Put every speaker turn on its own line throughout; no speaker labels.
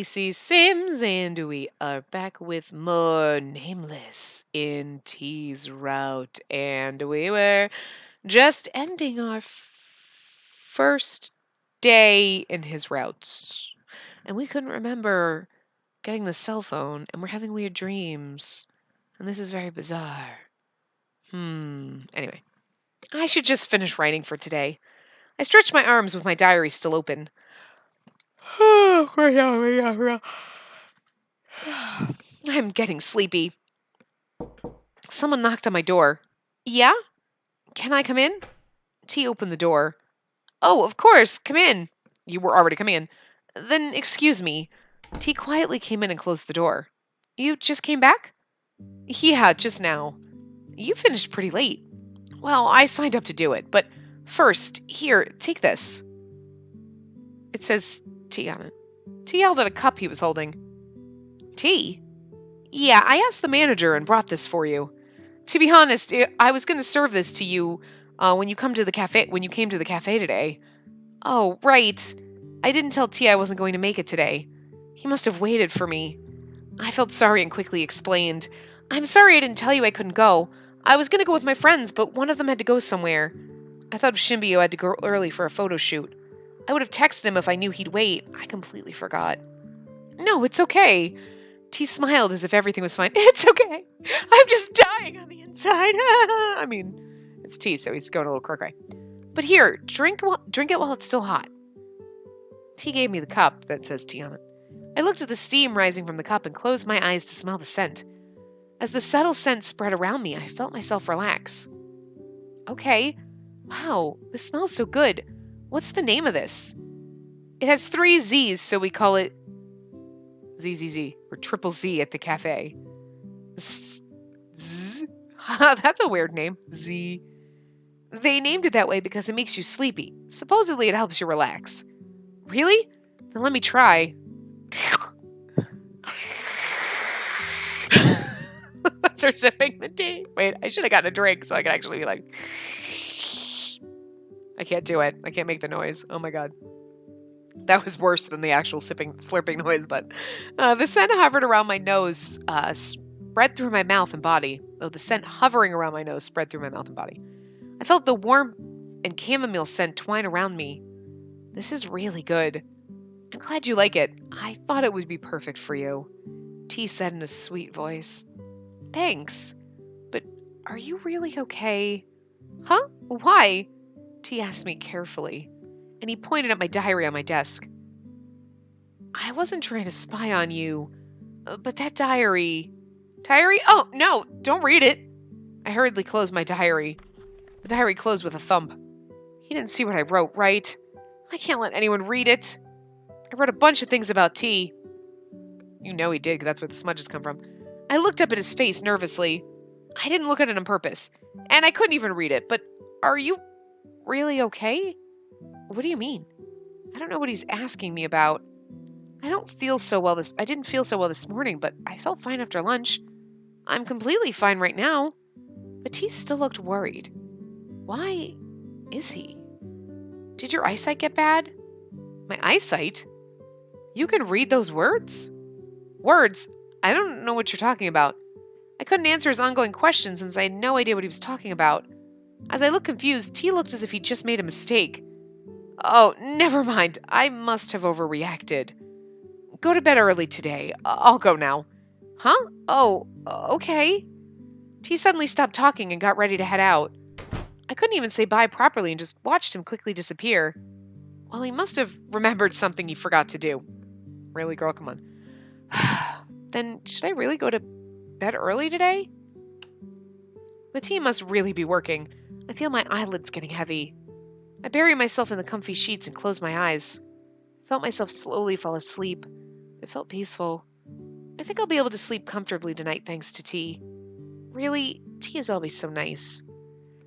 Spacey Sims, and we are back with more Nameless in T's route. And we were just ending our first day in his routes. And we couldn't remember getting the cell phone, and we're having weird dreams. And this is very bizarre. Anyway, I should just finish writing for today. I stretched my arms with my diary still open. I'm getting sleepy. Someone knocked on my door. Yeah? Can I come in? T opened the door. Oh, of course, come in. You were already coming in. Then excuse me. T quietly came in and closed the door. You just came back? Yeah, just now. You finished pretty late. Well, I signed up to do it, but first, here, take this. It says tea on it. T held out a cup he was holding. Tea? Yeah, I asked the manager and brought this for you. To be honest, I was going to serve this to you when you came to the cafe today. Oh, right. I didn't tell T I wasn't going to make it today. He must have waited for me. I felt sorry and quickly explained. I'm sorry I didn't tell you I couldn't go. I was going to go with my friends, but one of them had to go somewhere. I thought Shimbio had to go early for a photo shoot. I would have texted him if I knew he'd wait. I completely forgot. No, it's okay. T smiled as if everything was fine. It's okay. I'm just dying on the inside. I mean, it's T, so he's going a little cray-cray. But here, drink it while it's still hot. T gave me the cup that says tea on it. I looked at the steam rising from the cup and closed my eyes to smell the scent. As the subtle scent spread around me, I felt myself relax. Okay. Wow, this smells so good. What's the name of this? It has 3 Z's, so we call it ZZZ, or triple Z at the cafe. Z. That's a weird name. Z. They named it that way because it makes you sleepy. Supposedly it helps you relax. Really? Then let me try. That's her sipping the tea. Wait, I should have gotten a drink so I could actually be like... I can't do it. I can't make the noise. Oh my god. That was worse than the actual slurping noise, but the scent hovered around my nose, spread through my mouth and body. Oh, the scent hovering around my nose spread through my mouth and body. I felt the warm and chamomile scent twine around me. This is really good. I'm glad you like it. I thought it would be perfect for you. T said in a sweet voice. Thanks. But are you really okay? Huh? Why? T asked me carefully, and he pointed at my diary on my desk. I wasn't trying to spy on you, but that diary... Diary? Oh, no, don't read it. I hurriedly closed my diary. The diary closed with a thump. He didn't see what I wrote, right? I can't let anyone read it. I wrote a bunch of things about T. You know he did, because that's where the smudges come from. I looked up at his face nervously. I didn't look at it on purpose, and I couldn't even read it, but are you really okay? What do you mean? I don't know what he's asking me about. I didn't feel so well this morning, but I felt fine after lunch. I'm completely fine right now. But T still looked worried. Why is he? Did your eyesight get bad? My eyesight? You can read those words? Words? I don't know what you're talking about. I couldn't answer his ongoing questions since I had no idea what he was talking about. As I looked confused, T looked as if he'd just made a mistake. Oh, never mind. I must have overreacted. Go to bed early today. I'll go now. Huh? Oh, okay. T suddenly stopped talking and got ready to head out. I couldn't even say bye properly and just watched him quickly disappear. Well, he must have remembered something he forgot to do. Really, girl? Come on. Then, should I really go to bed early today? The tea must really be working. I feel my eyelids getting heavy. I bury myself in the comfy sheets and close my eyes. I felt myself slowly fall asleep. It felt peaceful. I think I'll be able to sleep comfortably tonight thanks to T. Really, T is always so nice.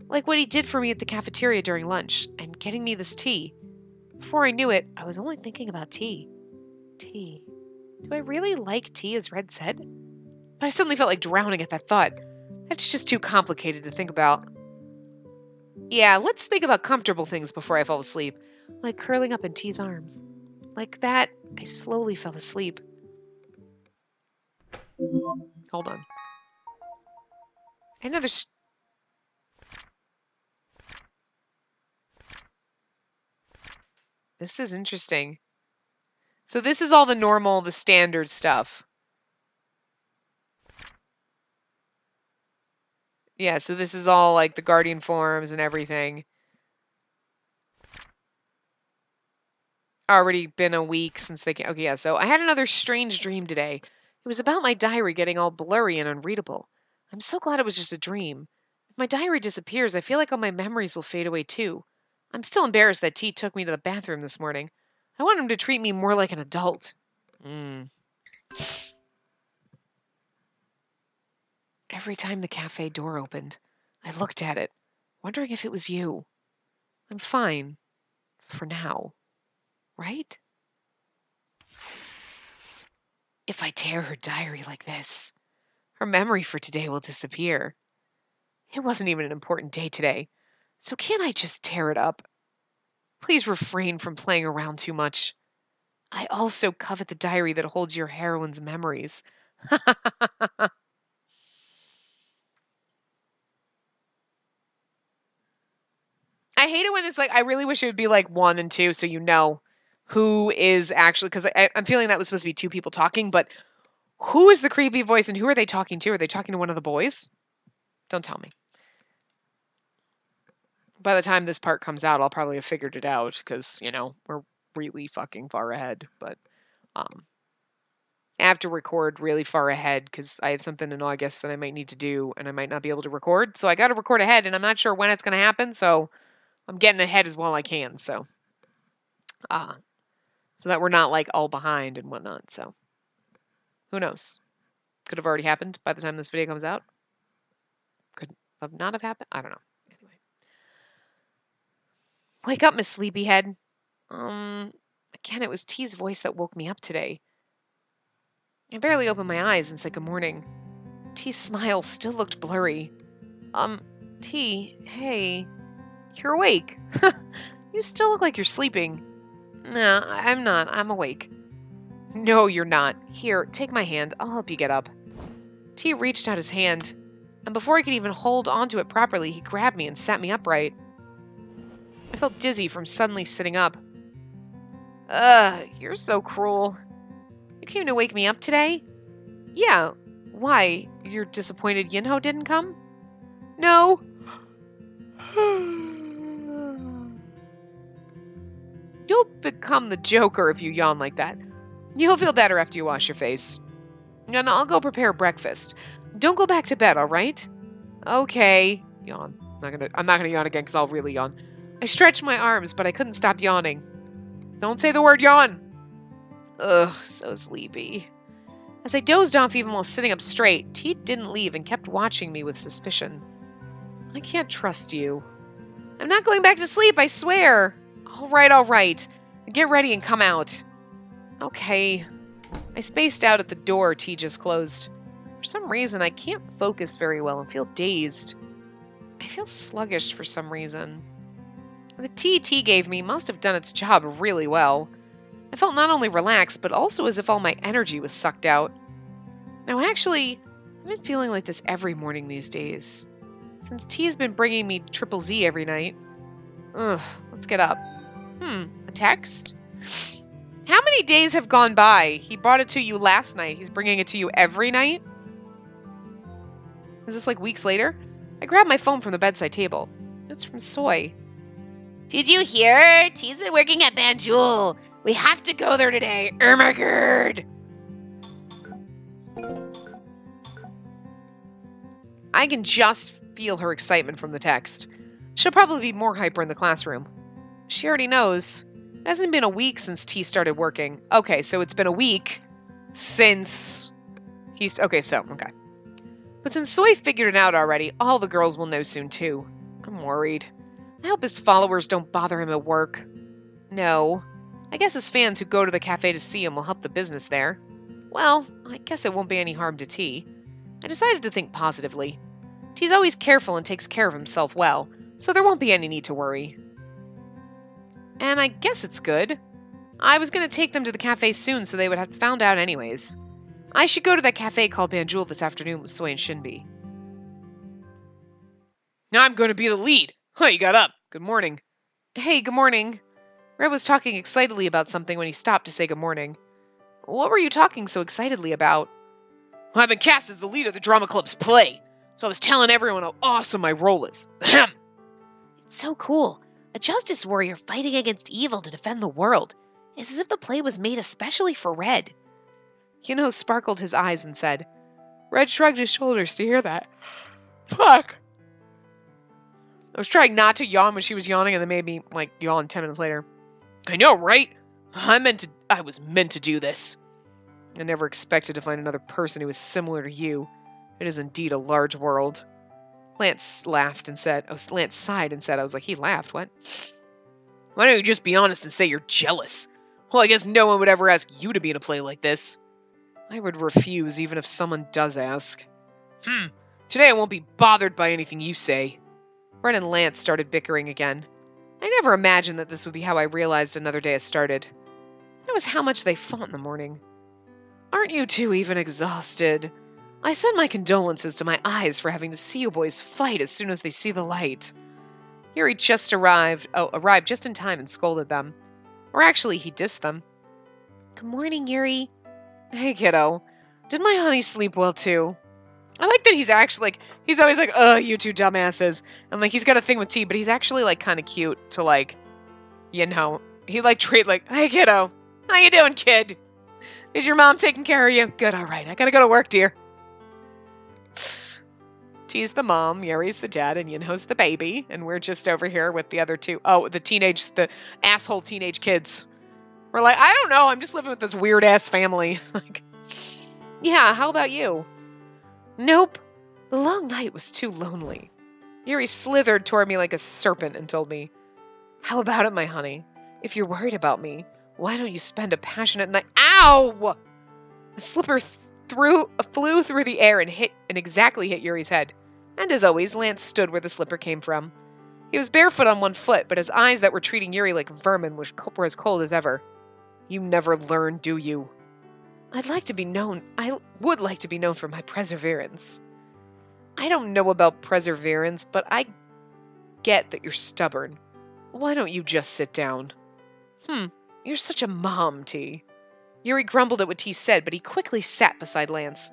Like what he did for me at the cafeteria during lunch, and getting me this tea. Before I knew it, I was only thinking about T. T. Do I really like T, as Red said? But I suddenly felt like drowning at that thought. That's just too complicated to think about. Yeah, let's think about comfortable things before I fall asleep, like curling up in T's arms. Like that, I slowly fell asleep. Hold on. Another. This is interesting. So this is all the standard stuff. Yeah, so this is all like the guardian forms and everything. Already been a week since they came. Okay, yeah, so I had another strange dream today. It was about my diary getting all blurry and unreadable. I'm so glad it was just a dream. If my diary disappears, I feel like all my memories will fade away too. I'm still embarrassed that T took me to the bathroom this morning. I want him to treat me more like an adult. Every time the cafe door opened, I looked at it, wondering if it was you. I'm fine. For now. Right? If I tear her diary like this, her memory for today will disappear. It wasn't even an important day today, so can't I just tear it up? Please refrain from playing around too much. I also covet the diary that holds your heroine's memories. I hate it when it's like, I really wish it would be like 1 and 2 so you know who is actually, because I'm feeling that was supposed to be 2 people talking, but who is the creepy voice and who are they talking to? Are they talking to one of the boys? Don't tell me. By the time this part comes out, I'll probably have figured it out because, we're really fucking far ahead. But I have to record really far ahead because I have something in August that I might need to do and I might not be able to record. So I got to record ahead and I'm not sure when it's going to happen. So I'm getting ahead as well I can. So that we're not like all behind and whatnot. So who knows? Could have already happened by the time this video comes out. Could have not have happened. I don't know. Anyway. Wake up, Miss Sleepyhead. Again, it was T's voice that woke me up today. I barely opened my eyes and said good morning. T's smile still looked blurry. T, hey, you're awake. You still look like you're sleeping. Nah, I'm not. I'm awake. No, you're not. Here, take my hand. I'll help you get up. T reached out his hand, and before I could even hold onto it properly, he grabbed me and sat me upright. I felt dizzy from suddenly sitting up. You're so cruel. You came to wake me up today? Yeah. Why? You're disappointed Yinho didn't come? No. You'll become the Joker if you yawn like that. You'll feel better after you wash your face. And I'll go prepare breakfast. Don't go back to bed, all right? Okay. Yawn. I'm not gonna yawn again because I'll really yawn. I stretched my arms, but I couldn't stop yawning. Don't say the word yawn. Ugh, so sleepy. As I dozed off even while sitting up straight, T didn't leave and kept watching me with suspicion. I can't trust you. I'm not going back to sleep, I swear. All right. Get ready and come out. Okay. I spaced out at the door T just closed. For some reason, I can't focus very well and feel dazed. I feel sluggish for some reason. The tea T gave me must have done its job really well. I felt not only relaxed, but also as if all my energy was sucked out. Now actually, I've been feeling like this every morning these days. Since T has been bringing me Triple Z every night. Ugh, let's get up. A text? How many days have gone by? He brought it to you last night. He's bringing it to you every night? Is this like weeks later? I grabbed my phone from the bedside table. It's from Soy. Did you hear? T's been working at Banjul. We have to go there today. Oh my god. I can just feel her excitement from the text. She'll probably be more hyper in the classroom. She already knows. It hasn't been a week since T started working. Okay, so it's been a week since he's... Okay. But since Soy figured it out already, all the girls will know soon too. I'm worried. I hope his followers don't bother him at work. No. I guess his fans who go to the cafe to see him will help the business there. Well, I guess it won't be any harm to T. I decided to think positively. T's always careful and takes care of himself well, so there won't be any need to worry. And I guess it's good. I was going to take them to the cafe soon, so they would have found out anyways. I should go to that cafe called Banjul this afternoon with Soy and Shinbi. Now I'm going to be the lead. Huh, you got up. Good morning. Hey, good morning. Red was talking excitedly about something when he stopped to say good morning. What were you talking so excitedly about? Well, I've been cast as the lead of the drama club's play, so I was telling everyone how awesome my role is. Ahem. It's so cool. A justice warrior fighting against evil to defend the world. It's as if the play was made especially for Red. Yinho sparkled his eyes and said. Red shrugged his shoulders to hear that. Fuck. I was trying not to yawn when she was yawning, and then made me, yawn 10 minutes later. I know, right? I was meant to do this. I never expected to find another person who was similar to you. It is indeed a large world. Lance sighed and said, I was like, he laughed, what? Why don't you just be honest and say you're jealous? Well, I guess no one would ever ask you to be in a play like this. I would refuse, even if someone does ask. Today I won't be bothered by anything you say. Ren and Lance started bickering again. I never imagined that this would be how I realized another day has started. That was how much they fought in the morning. Aren't you two even exhausted? I send my condolences to my eyes for having to see you boys fight as soon as they see the light. Yuri just arrived just in time and scolded them. Or actually, he dissed them. Good morning, Yuri. Hey, kiddo. Did my honey sleep well, too? I like that he's actually, he's always like, you two dumbasses. And, he's got a thing with tea, but he's actually, kind of cute to, he, treat, hey, kiddo. How you doing, kid? Is your mom taking care of you? Good, all right. I gotta go to work, dear. T's the mom, Yuri's the dad, and Yinho's the baby. And we're just over here with the other two. Oh, the asshole teenage kids. We're like, I don't know. I'm just living with this weird-ass family. Yeah, how about you? Nope. The long night was too lonely. Yuri slithered toward me like a serpent and told me, how about it, my honey? If you're worried about me, why don't you spend a passionate night? Ow! A slipper flew through the air and exactly hit Yuri's head. And as always, Lance stood where the slipper came from. He was barefoot on one foot, but his eyes that were treating Yuri like vermin were as cold as ever. You never learn, do you? I would like to be known for my perseverance. I don't know about perseverance, but I get that you're stubborn. Why don't you just sit down? You're such a mom, T. Yuri grumbled at what T said, but he quickly sat beside Lance.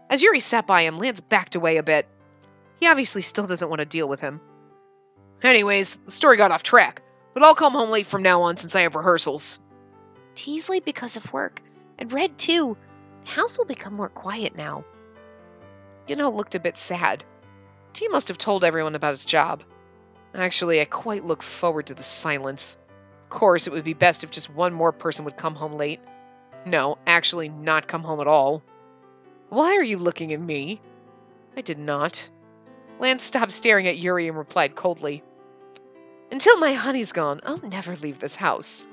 As Yuri sat by him, Lance backed away a bit. He obviously still doesn't want to deal with him. Anyways, the story got off track, but I'll come home late from now on since I have rehearsals. T's late because of work, and Red too. The house will become more quiet now. Yinho looked a bit sad. T must have told everyone about his job. Actually, I quite look forward to the silence. Of course, it would be best if just one more person would come home late. No, actually not come home at all. Why are you looking at me? I did not. Lance stopped staring at Yuri and replied coldly. Until my honey's gone, I'll never leave this house.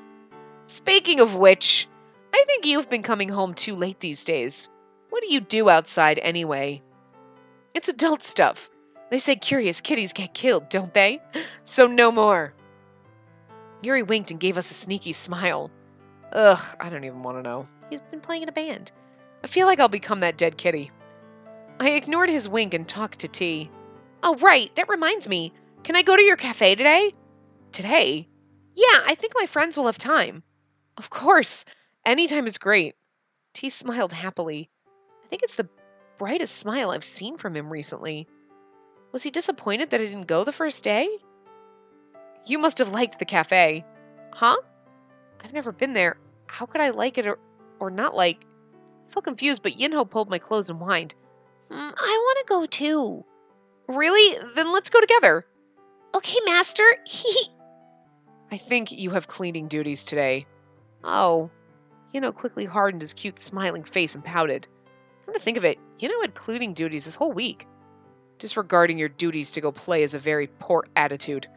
Speaking of which, I think you've been coming home too late these days. What do you do outside anyway? It's adult stuff. They say curious kitties get killed, don't they? So no more. Yuri winked and gave us a sneaky smile. Ugh, I don't even want to know. He's been playing in a band. I feel like I'll become that dead kitty. I ignored his wink and talked to T. Oh, right, that reminds me. Can I go to your cafe today? Today? Yeah, I think my friends will have time. Of course. Anytime is great. T smiled happily. I think it's the brightest smile I've seen from him recently. Was he disappointed that I didn't go the first day? You must have liked the cafe. Huh? I've never been there. How could I like it or not like? I felt confused, but Yinho pulled my clothes and whined. I want to go too. Really? Then let's go together. Okay, master. I think you have cleaning duties today. Oh. Yinho quickly hardened his cute smiling face and pouted. Come to think of it, Yinho had cleaning duties this whole week. Disregarding your duties to go play is a very poor attitude.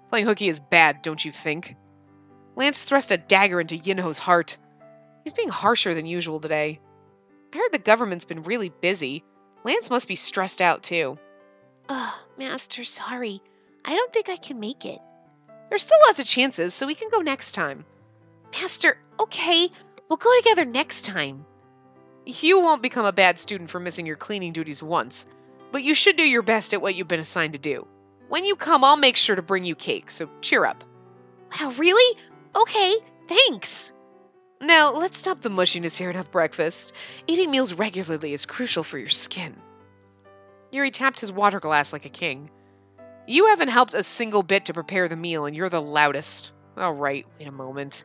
Playing hooky is bad, don't you think? Lance thrust a dagger into Yinho's heart. He's being harsher than usual today. I heard the government's been really busy. Lance must be stressed out, too. Master, sorry. I don't think I can make it. There's still lots of chances, so we can go next time. Master, okay, we'll go together next time. You won't become a bad student for missing your cleaning duties once, but you should do your best at what you've been assigned to do. When you come, I'll make sure to bring you cake, so cheer up. Wow, really? Okay, thanks. Now, let's stop the mushiness here and have breakfast. Eating meals regularly is crucial for your skin. Yuri tapped his water glass like a king. You haven't helped a single bit to prepare the meal, and you're the loudest. All right, wait a moment.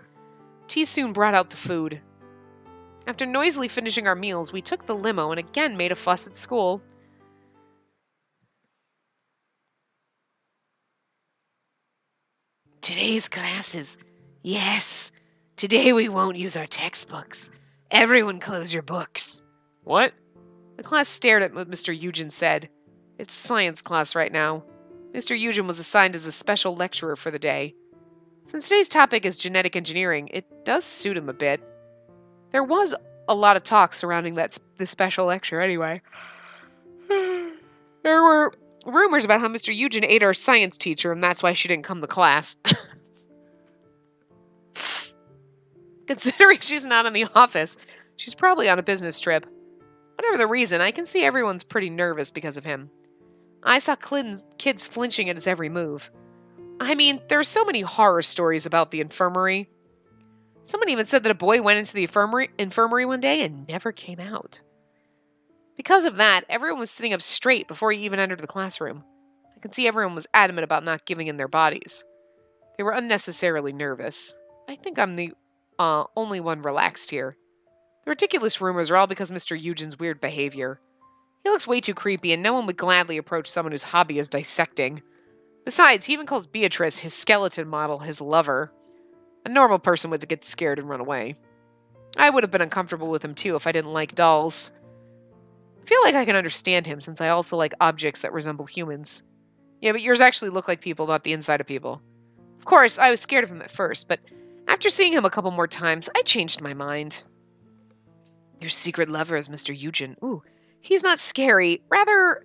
T soon brought out the food. After noisily finishing our meals, we took the limo and again made a fuss at school. Today's classes. Yes. Today we won't use our textbooks. Everyone close your books. What? The class stared at what Mr. Eugen said. It's science class right now. Mr. Eugen was assigned as a special lecturer for the day. Since today's topic is genetic engineering, it does suit him a bit. There was a lot of talk surrounding this special lecture anyway. There were rumors about how Mr. Eugen ate our science teacher, and that's why she didn't come to class. Considering she's not in the office, she's probably on a business trip. Whatever the reason, I can see everyone's pretty nervous because of him. I saw kids flinching at his every move. I mean, there are so many horror stories about the infirmary. Someone even said that a boy went into the infirmary one day and never came out. Because of that, everyone was sitting up straight before he even entered the classroom. I could see everyone was adamant about not giving in their bodies. They were unnecessarily nervous. I think I'm the only one relaxed here. The ridiculous rumors are all because of Mr. Eugen's weird behavior. He looks way too creepy, and no one would gladly approach someone whose hobby is dissecting. Besides, he even calls Beatrice, his skeleton model, his lover. A normal person would get scared and run away. I would have been uncomfortable with him too if I didn't like dolls. I feel like I can understand him since I also like objects that resemble humans. Yeah, but yours actually look like people, not the inside of people. Of course, I was scared of him at first, but after seeing him a couple more times, I changed my mind. Your secret lover is Mr. Eugen. Ooh, he's not scary. Rather,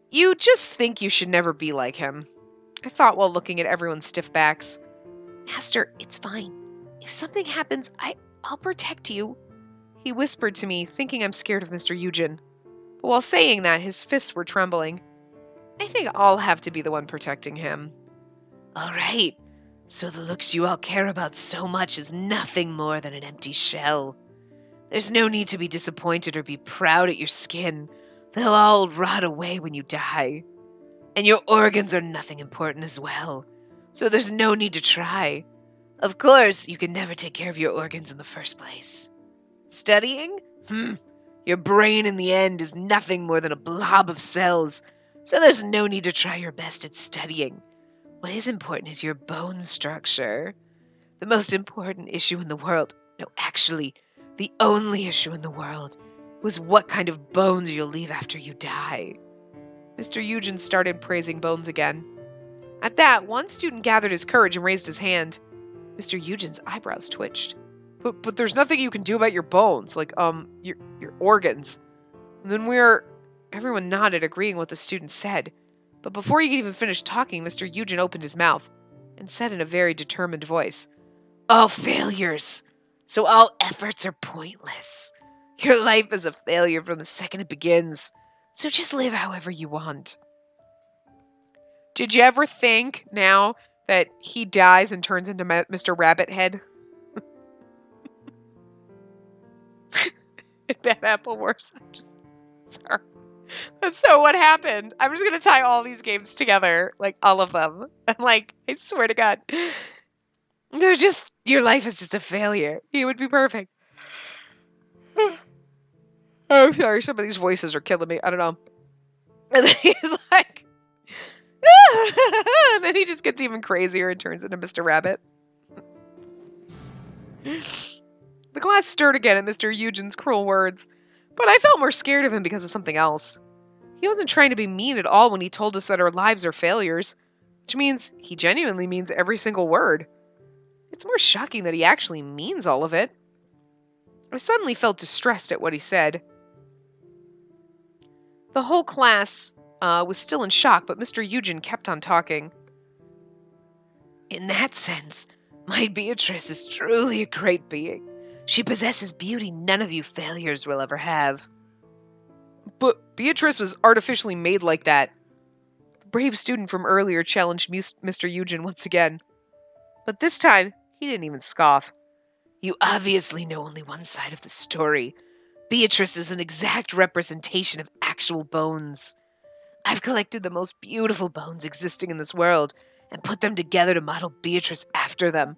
you just think you should never be like him. I thought while looking at everyone's stiff backs. Master, it's fine. If something happens, I'll protect you. He whispered to me, thinking I'm scared of Mr. Eugen. But while saying that, his fists were trembling. I think I'll have to be the one protecting him. All right. So the looks you all care about so much is nothing more than an empty shell. There's no need to be disappointed or be proud at your skin. They'll all rot away when you die. And your organs are nothing important as well. So there's no need to try. Of course, you can never take care of your organs in the first place. Studying? Your brain in the end is nothing more than a blob of cells. So there's no need to try your best at studying. What is important is your bone structure. The most important issue in the world, no, actually, the only issue in the world, was what kind of bones you'll leave after you die. Mr. Eugen started praising bones again. At that, one student gathered his courage and raised his hand. Mr. Eugen's eyebrows twitched. But there's nothing you can do about your bones, like, your organs. And then everyone nodded, agreeing with what the student said. But before he could even finish talking, Mr. Eugen opened his mouth and said in a very determined voice, all failures, so all efforts are pointless. Your life is a failure from the second it begins, so just live however you want. Did you ever think now that he dies and turns into Mr. Rabbit Head? In Bad Apple Wars. Sorry. That's so what happened. I'm just going to tie all these games together, like all of them. I'm like, I swear to God. Your life is just a failure. He would be perfect. Oh, sorry, some of these voices are killing me. I don't know. And then he's like, and then he just gets even crazier and turns into Mr. Rabbit. The class stirred again at Mr. Eugen's cruel words, but I felt more scared of him because of something else. He wasn't trying to be mean at all when he told us that our lives are failures, which means he genuinely means every single word. It's more shocking that he actually means all of it. I suddenly felt distressed at what he said. The whole class was still in shock, but Mr. Eugen kept on talking. In that sense, My Beatrice is truly a great being. She possesses beauty none of you failures will ever have. But Beatrice was artificially made like that. The brave student from earlier challenged Mr. Eugen once again. But this time, he didn't even scoff. You obviously know only one side of the story. Beatrice is an exact representation of actual bones. I've collected the most beautiful bones existing in this world and put them together to model Beatrice after them.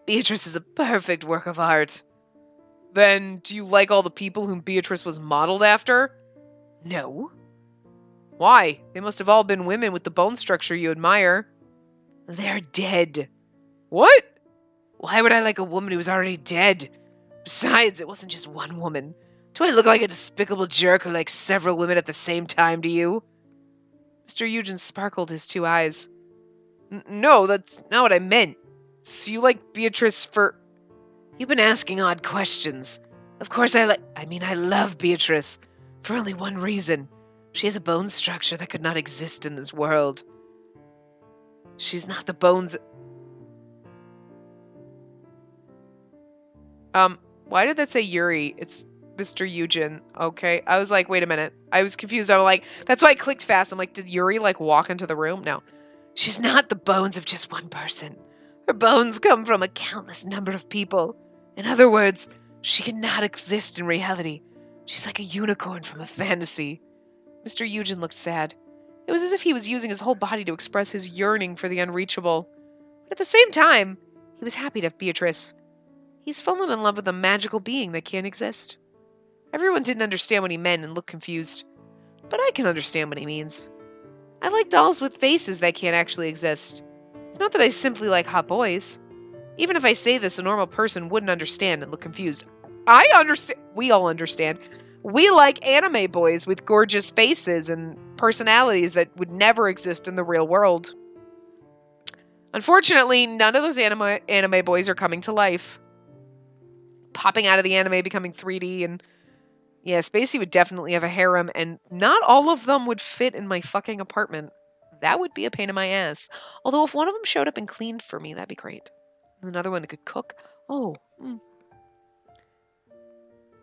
Beatrice is a perfect work of art. Then, do you like all the people whom Beatrice was modeled after? No. Why? They must have all been women with the bone structure you admire. They're dead. What? Why would I like a woman who was already dead? Besides, it wasn't just one woman. Do I look like a despicable jerk who likes several women at the same time to you? Mr. Eugen sparkled his two eyes. No, that's not what I meant. So you like Beatrice for... You've been asking odd questions. Of course I love Beatrice. For only one reason. She has a bone structure that could not exist in this world. She's not the bones... Why did that say Yuri? It's Mr. Eugen. Okay. I was like, wait a minute. I was confused. I'm like, that's why I clicked fast. I'm like, did Yuri walk into the room? No. She's not the bones of just one person. Her bones come from a countless number of people. In other words, she cannot exist in reality. She's like a unicorn from a fantasy. Mr. Eugen looked sad. It was as if he was using his whole body to express his yearning for the unreachable. But at the same time, he was happy to have Beatrice. He's fallen in love with a magical being that can't exist. Everyone didn't understand what he meant and looked confused. But I can understand what he means. I like dolls with faces that can't actually exist. It's not that I simply like hot boys. Even if I say this, a normal person wouldn't understand and look confused. I understand. We all understand. We like anime boys with gorgeous faces and personalities that would never exist in the real world. Unfortunately, none of those anime boys are coming to life. Popping out of the anime, becoming 3D, and yeah, Spacey would definitely have a harem, and not all of them would fit in my fucking apartment. That would be a pain in my ass. Although if one of them showed up and cleaned for me, that'd be great. Another one that could cook. Oh.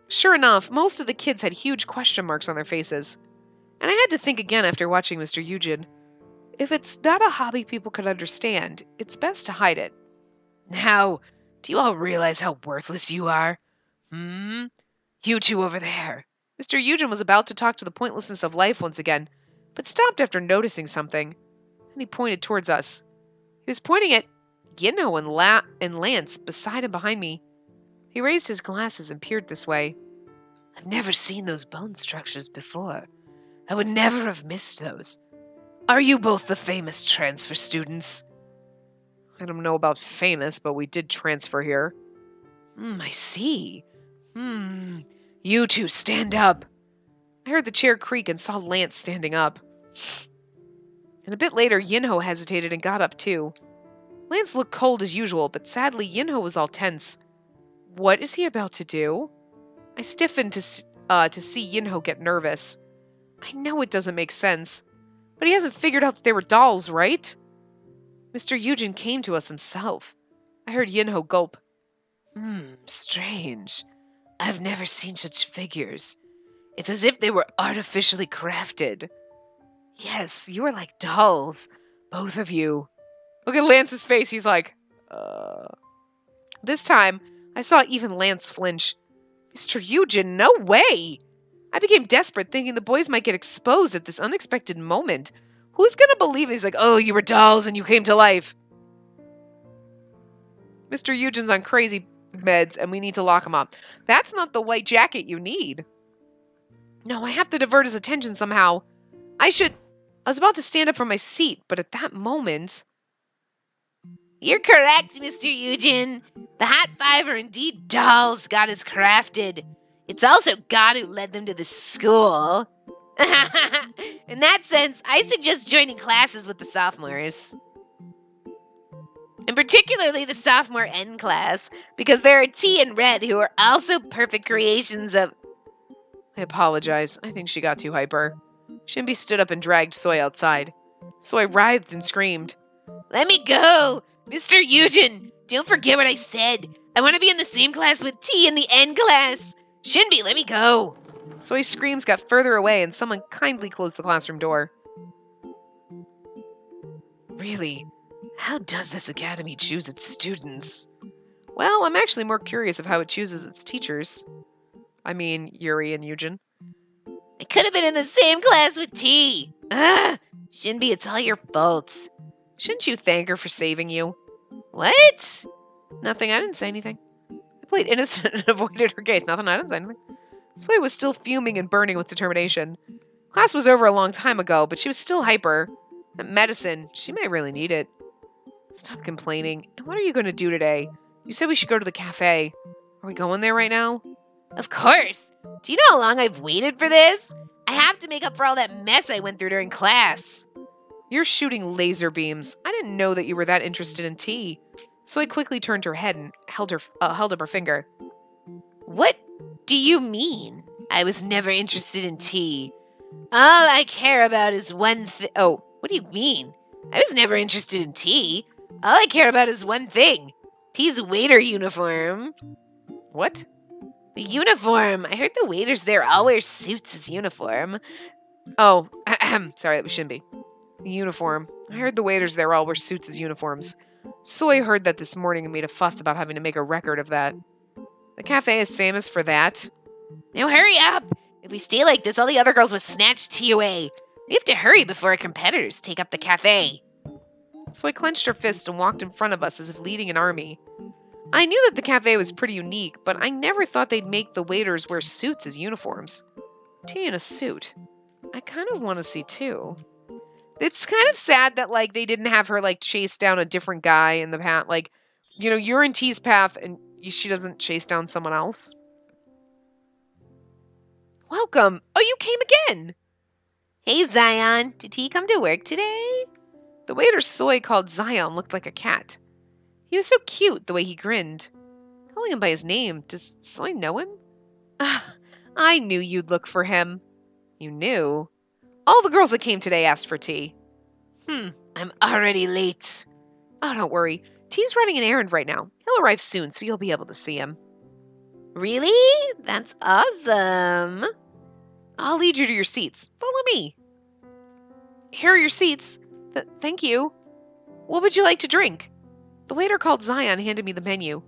Sure enough, most of the kids had huge question marks on their faces. And I had to think again after watching Mr. Eugen. If it's not a hobby people could understand, it's best to hide it. Now, do you all realize how worthless you are? You two over there. Mr. Eugen was about to talk to the pointlessness of life once again, but stopped after noticing something, and he pointed towards us. He was pointing at Yinho and Lance beside and behind me. He raised his glasses and peered this way. I've never seen those bone structures before. I would never have missed those. Are you both the famous transfer students? I don't know about famous, but we did transfer here. I see. You two stand up. I heard the chair creak and saw Lance standing up. And a bit later, Yinho hesitated and got up too. Lance looked cold as usual, but sadly, Yinho was all tense. What is he about to do? I stiffened to see Yinho get nervous. I know it doesn't make sense, but he hasn't figured out that they were dolls, right? Mr. Eugen came to us himself. I heard Yinho gulp. Strange. I've never seen such figures. It's as if they were artificially crafted. Yes, you are like dolls. Both of you. Look at Lance's face. He's like, This time, I saw even Lance flinch. Mr. Eugen, no way! I became desperate, thinking the boys might get exposed at this unexpected moment. Who's gonna believe it? He's like, oh, you were dolls and you came to life. Mr. Eugen's on crazy meds and we need to lock him up. That's not the white jacket you need. No, I have to divert his attention somehow. I was about to stand up from my seat, but at that moment... You're correct, Mr. Eugen. The Hot Five are indeed dolls God has crafted. It's also God who led them to this school. In that sense, I suggest joining classes with the sophomores. And particularly the sophomore N class, because there are T and Red who are also perfect creations of... I apologize. I think she got too hyper. Shimby stood up and dragged Soy outside. Soy writhed and screamed. Let me go!
Mr. Eugen, don't forget what I said. I want to be in the same class with T in the N class. Shinbi, let me go.
Soy's screams got further away and someone kindly closed the classroom door. Really? How does this academy choose its students? Well, I'm actually more curious of how it chooses its teachers. I mean, Yuri and Eugen.
I could have been in the same class with T. Ugh, Shinbi, it's all your fault.
Shouldn't you thank her for saving you?
What?
Nothing, I didn't say anything. I played innocent and avoided her gaze. Nothing, I didn't say anything. Soy was still fuming and burning with determination. Class was over a long time ago, but she was still hyper. That medicine, she might really need it. Stop complaining. And what are you going to do today? You said we should go to the cafe. Are we going there right now?
Of course. Do you know how long I've waited for this? I have to make up for all that mess I went through during class.
You're shooting laser beams. I didn't know that you were that interested in tea. Soy quickly turned her head and held up her finger.
What do you mean? I was never interested in tea. All I care about is one thing. Oh, what do you mean? I was never interested in tea. All I care about is one thing. T's waiter uniform.
What?
The uniform. I heard the waiters there all wear suits as uniform.
Oh, sorry, that was Shinbi. Uniform. I heard the waiters there all wear suits as uniforms. Soy heard that this morning and made a fuss about having to make a record of that. The cafe is famous for that.
Now hurry up! If we stay like this, all the other girls will snatch tea away. We have to hurry before our competitors take up the cafe.
Soy clenched her fist and walked in front of us as if leading an army. I knew that the cafe was pretty unique, but I never thought they'd make the waiters wear suits as uniforms. Tea in a suit. I kind of want to see too. It's kind of sad that, like, they didn't have her, like, chase down a different guy in the path. Like, you know, you're in T's path and she doesn't chase down someone else. Welcome. Oh, you came again.
Hey, Zion. Did T come to work today?
The waiter Soy called Zion looked like a cat. He was so cute the way he grinned. Calling him by his name, does Soy know him? I knew you'd look for him. You knew? All the girls that came today asked for tea.
I'm already late.
Oh, don't worry. T's running an errand right now. He'll arrive soon, so you'll be able to see him.
Really? That's awesome.
I'll lead you to your seats. Follow me. Here are your seats. Thank you. What would you like to drink? The waiter called Zion handed me the menu.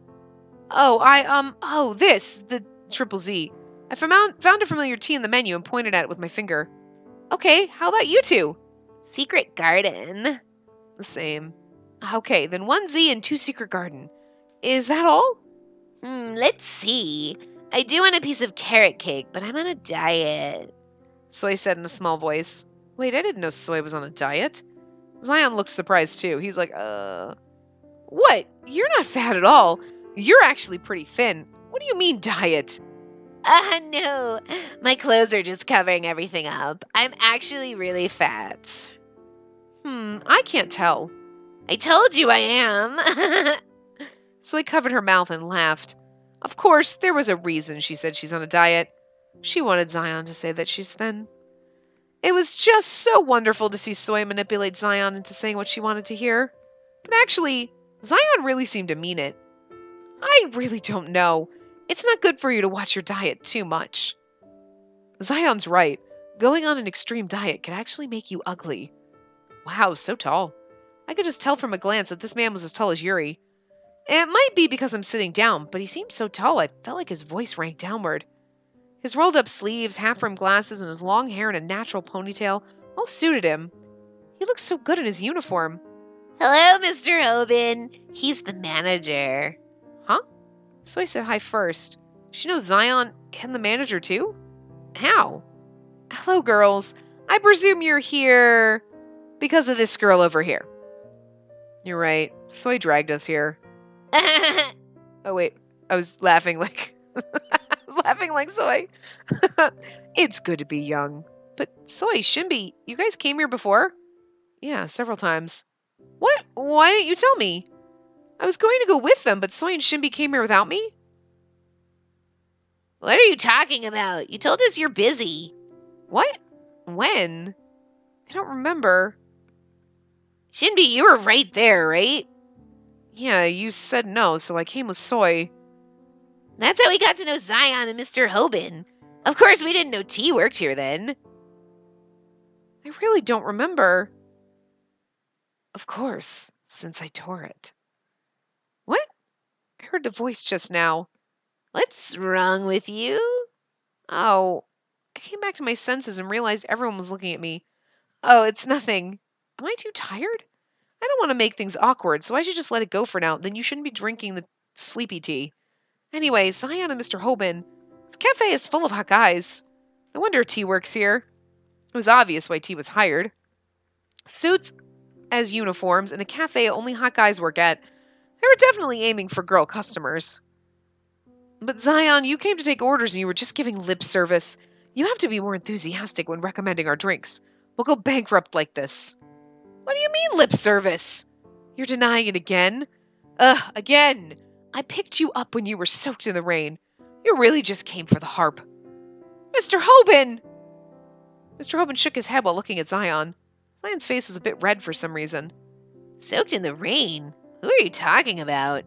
This, the Triple Z. I found a familiar tea in the menu and pointed at it with my finger. Okay, how about you two?
Secret Garden.
The same. Okay, then 1 Z and 2 Secret Garden. Is that all?
Let's see. I do want a piece of carrot cake, but I'm on a diet.
Soy said in a small voice. Wait, I didn't know Soy was on a diet. Zion looked surprised too. He's like, What? You're not fat at all. You're actually pretty thin. What do you mean diet?
No. My clothes are just covering everything up. I'm actually really fat.
I can't tell.
I told you I am.
Soy covered her mouth and laughed. Of course, there was a reason she said she's on a diet. She wanted Zion to say that she's thin. It was just so wonderful to see Soy manipulate Zion into saying what she wanted to hear. But actually, Zion really seemed to mean it. I really don't know. It's not good for you to watch your diet too much. Zion's right. Going on an extreme diet can actually make you ugly. Wow, so tall. I could just tell from a glance that this man was as tall as Yuri. It might be because I'm sitting down, but he seemed so tall I felt like his voice rang downward. His rolled-up sleeves, half-rimmed glasses, and his long hair in a natural ponytail all suited him. He looked so good in his uniform.
Hello, Mr. Hoban. He's the manager.
Huh? Soy said hi first. She knows Zion and the manager too? How? Hello, girls. I presume you're here because of this girl over here. You're right. Soy dragged us here. Oh, wait. I was laughing like... I was laughing like Soy. It's good to be young. But Soy, Shinbi, you guys came here before? Yeah, several times. What? Why didn't you tell me? I was going to go with them, but Soy and Shinbi came here without me?
What are you talking about? You told us you're busy.
What? When? I don't remember.
Shinbi, you were right there, right?
Yeah, you said no, so I came with soy.
That's how we got to know Zion and Mr. Hoban. Of course, we didn't know T worked here then.
I really don't remember. Of course, since I tore it. What? I heard the voice just now.
What's wrong with you?
Oh, I came back to my senses and realized everyone was looking at me. Oh, it's nothing. Am I too tired? I don't want to make things awkward, so I should just let it go for now. Then you shouldn't be drinking the sleepy tea. Anyway, Zion and Mr. Hoban, the cafe is full of hot guys. No wonder T works here. It was obvious why T was hired. Suits as uniforms in a cafe only hot guys work at. They were definitely aiming for girl customers. But Zion, you came to take orders and you were just giving lip service. You have to be more enthusiastic when recommending our drinks. We'll go bankrupt like this. What do you mean, lip service? You're denying it again? Again. I picked you up when you were soaked in the rain. You really just came for the harp. Mr. Hoban! Mr. Hoban shook his head while looking at Zion. Zion's face was a bit red for some reason.
Soaked in the rain? Who are you talking about?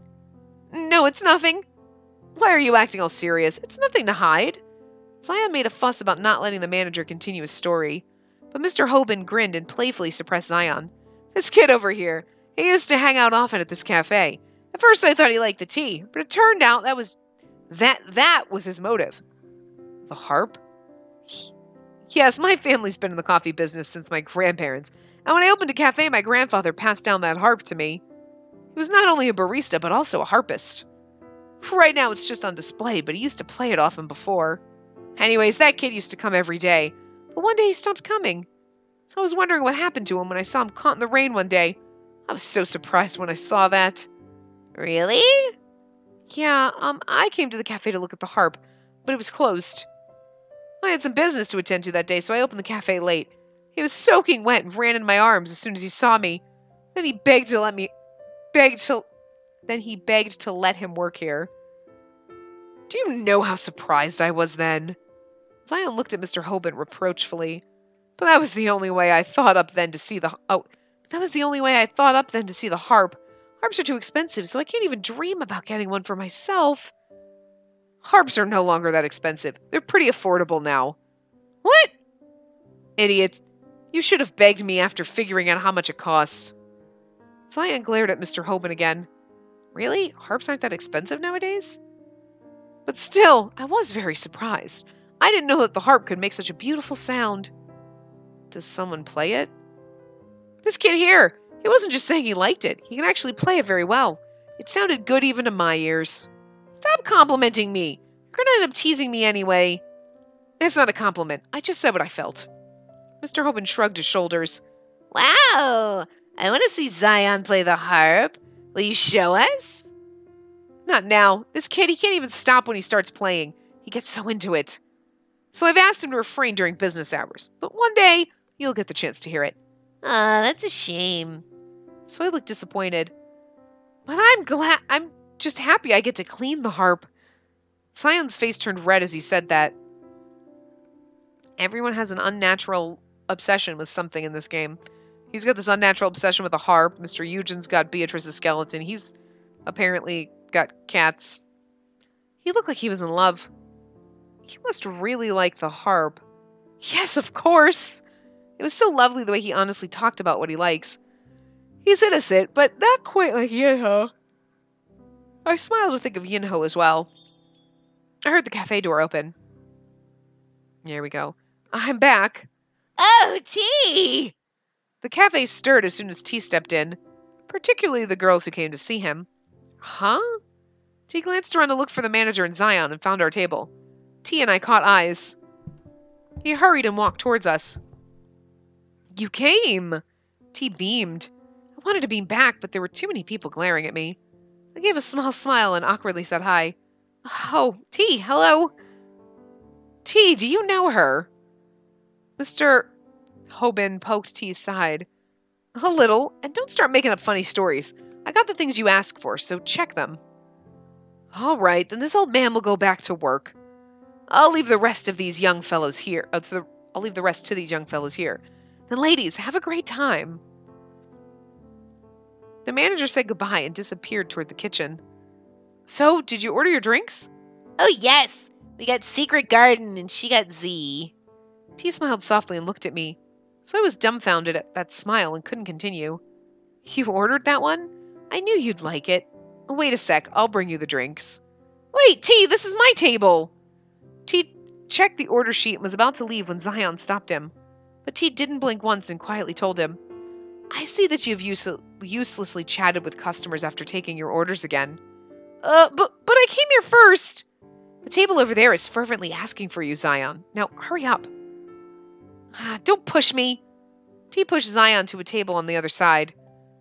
No, it's nothing. Why are you acting all serious? It's nothing to hide. Zion made a fuss about not letting the manager continue his story. But Mr. Hoban grinned and playfully suppressed Zion. This kid over here, he used to hang out often at this cafe. At first I thought he liked the tea, but it turned out that was his motive. The harp? Yes, my family's been in the coffee business since my grandparents, and when I opened a cafe, my grandfather passed down that harp to me. He was not only a barista, but also a harpist. Right now it's just on display, but he used to play it often before. Anyways, that kid used to come every day, but one day he stopped coming. So I was wondering what happened to him when I saw him caught in the rain one day. I was so surprised when I saw that.
Really?
Yeah, I came to the cafe to look at the harp, but it was closed. I had some business to attend to that day, so I opened the cafe late. He was soaking wet and ran in my arms as soon as he saw me. Then he begged to let him work here. Do you know how surprised I was then? Zion looked at Mr. Hoban reproachfully. But that was the only way I thought up then to see the harp. Harps are too expensive, so I can't even dream about getting one for myself. Harps are no longer that expensive. They're pretty affordable now. What? Idiot. You should have begged me after figuring out how much it costs. Zion glared at Mr. Hoban again. Really? Harps aren't that expensive nowadays? But still, I was very surprised. I didn't know that the harp could make such a beautiful sound. Does someone play it? This kid here. He wasn't just saying he liked it. He can actually play it very well. It sounded good even to my ears. Stop complimenting me. You're going to end up teasing me anyway. It's not a compliment. I just said what I felt. Mr. Hoban shrugged his shoulders.
Wow! I want to see Zion play the harp. Will you show us?
Not now. This kid, he can't even stop when he starts playing. He gets so into it. So I've asked him to refrain during business hours. But one day, you'll get the chance to hear it.
That's a shame.
So I looked disappointed. But I'm just happy I get to clean the harp. Zion's face turned red as he said that. Everyone has an unnatural obsession with something in this game. He's got this unnatural obsession with a harp. Mr. Eugen's got Beatrice's skeleton. He's apparently got cats. He looked like he was in love. He must really like the harp. Yes, of course. It was so lovely the way he honestly talked about what he likes. He's innocent, but not quite like Yinho. I smiled to think of Yinho as well. I heard the cafe door open. There we go. I'm back.
Oh, T!
The cafe stirred as soon as T stepped in, particularly the girls who came to see him. Huh? T glanced around to look for the manager and Zion and found our table. T and I caught eyes. He hurried and walked towards us. You came! T beamed. I wanted to beam back, but there were too many people glaring at me. I gave a small smile and awkwardly said hi. Oh, T, hello. T, do you know her? Mr. Hoban poked T's side. A little, and don't start making up funny stories. I got the things you asked for, so check them. All right, then this old man will go back to work. I'll leave the rest of these young fellows here. I'll leave the rest to these young fellows here. Then, ladies, have a great time. The manager said goodbye and disappeared toward the kitchen. So, did you order your drinks?
Oh, yes. We got Secret Garden and she got Z.
T smiled softly and looked at me. So I was dumbfounded at that smile and couldn't continue. You ordered that one? I knew you'd like it. Oh, wait a sec, I'll bring you the drinks. Wait, T, this is my table! T checked the order sheet and was about to leave when Zion stopped him. But T didn't blink once and quietly told him, I see that you've uselessly chatted with customers after taking your orders again. But I came here first! The table over there is fervently asking for you, Zion. Now, hurry up. Don't push me! T pushed Zion to a table on the other side.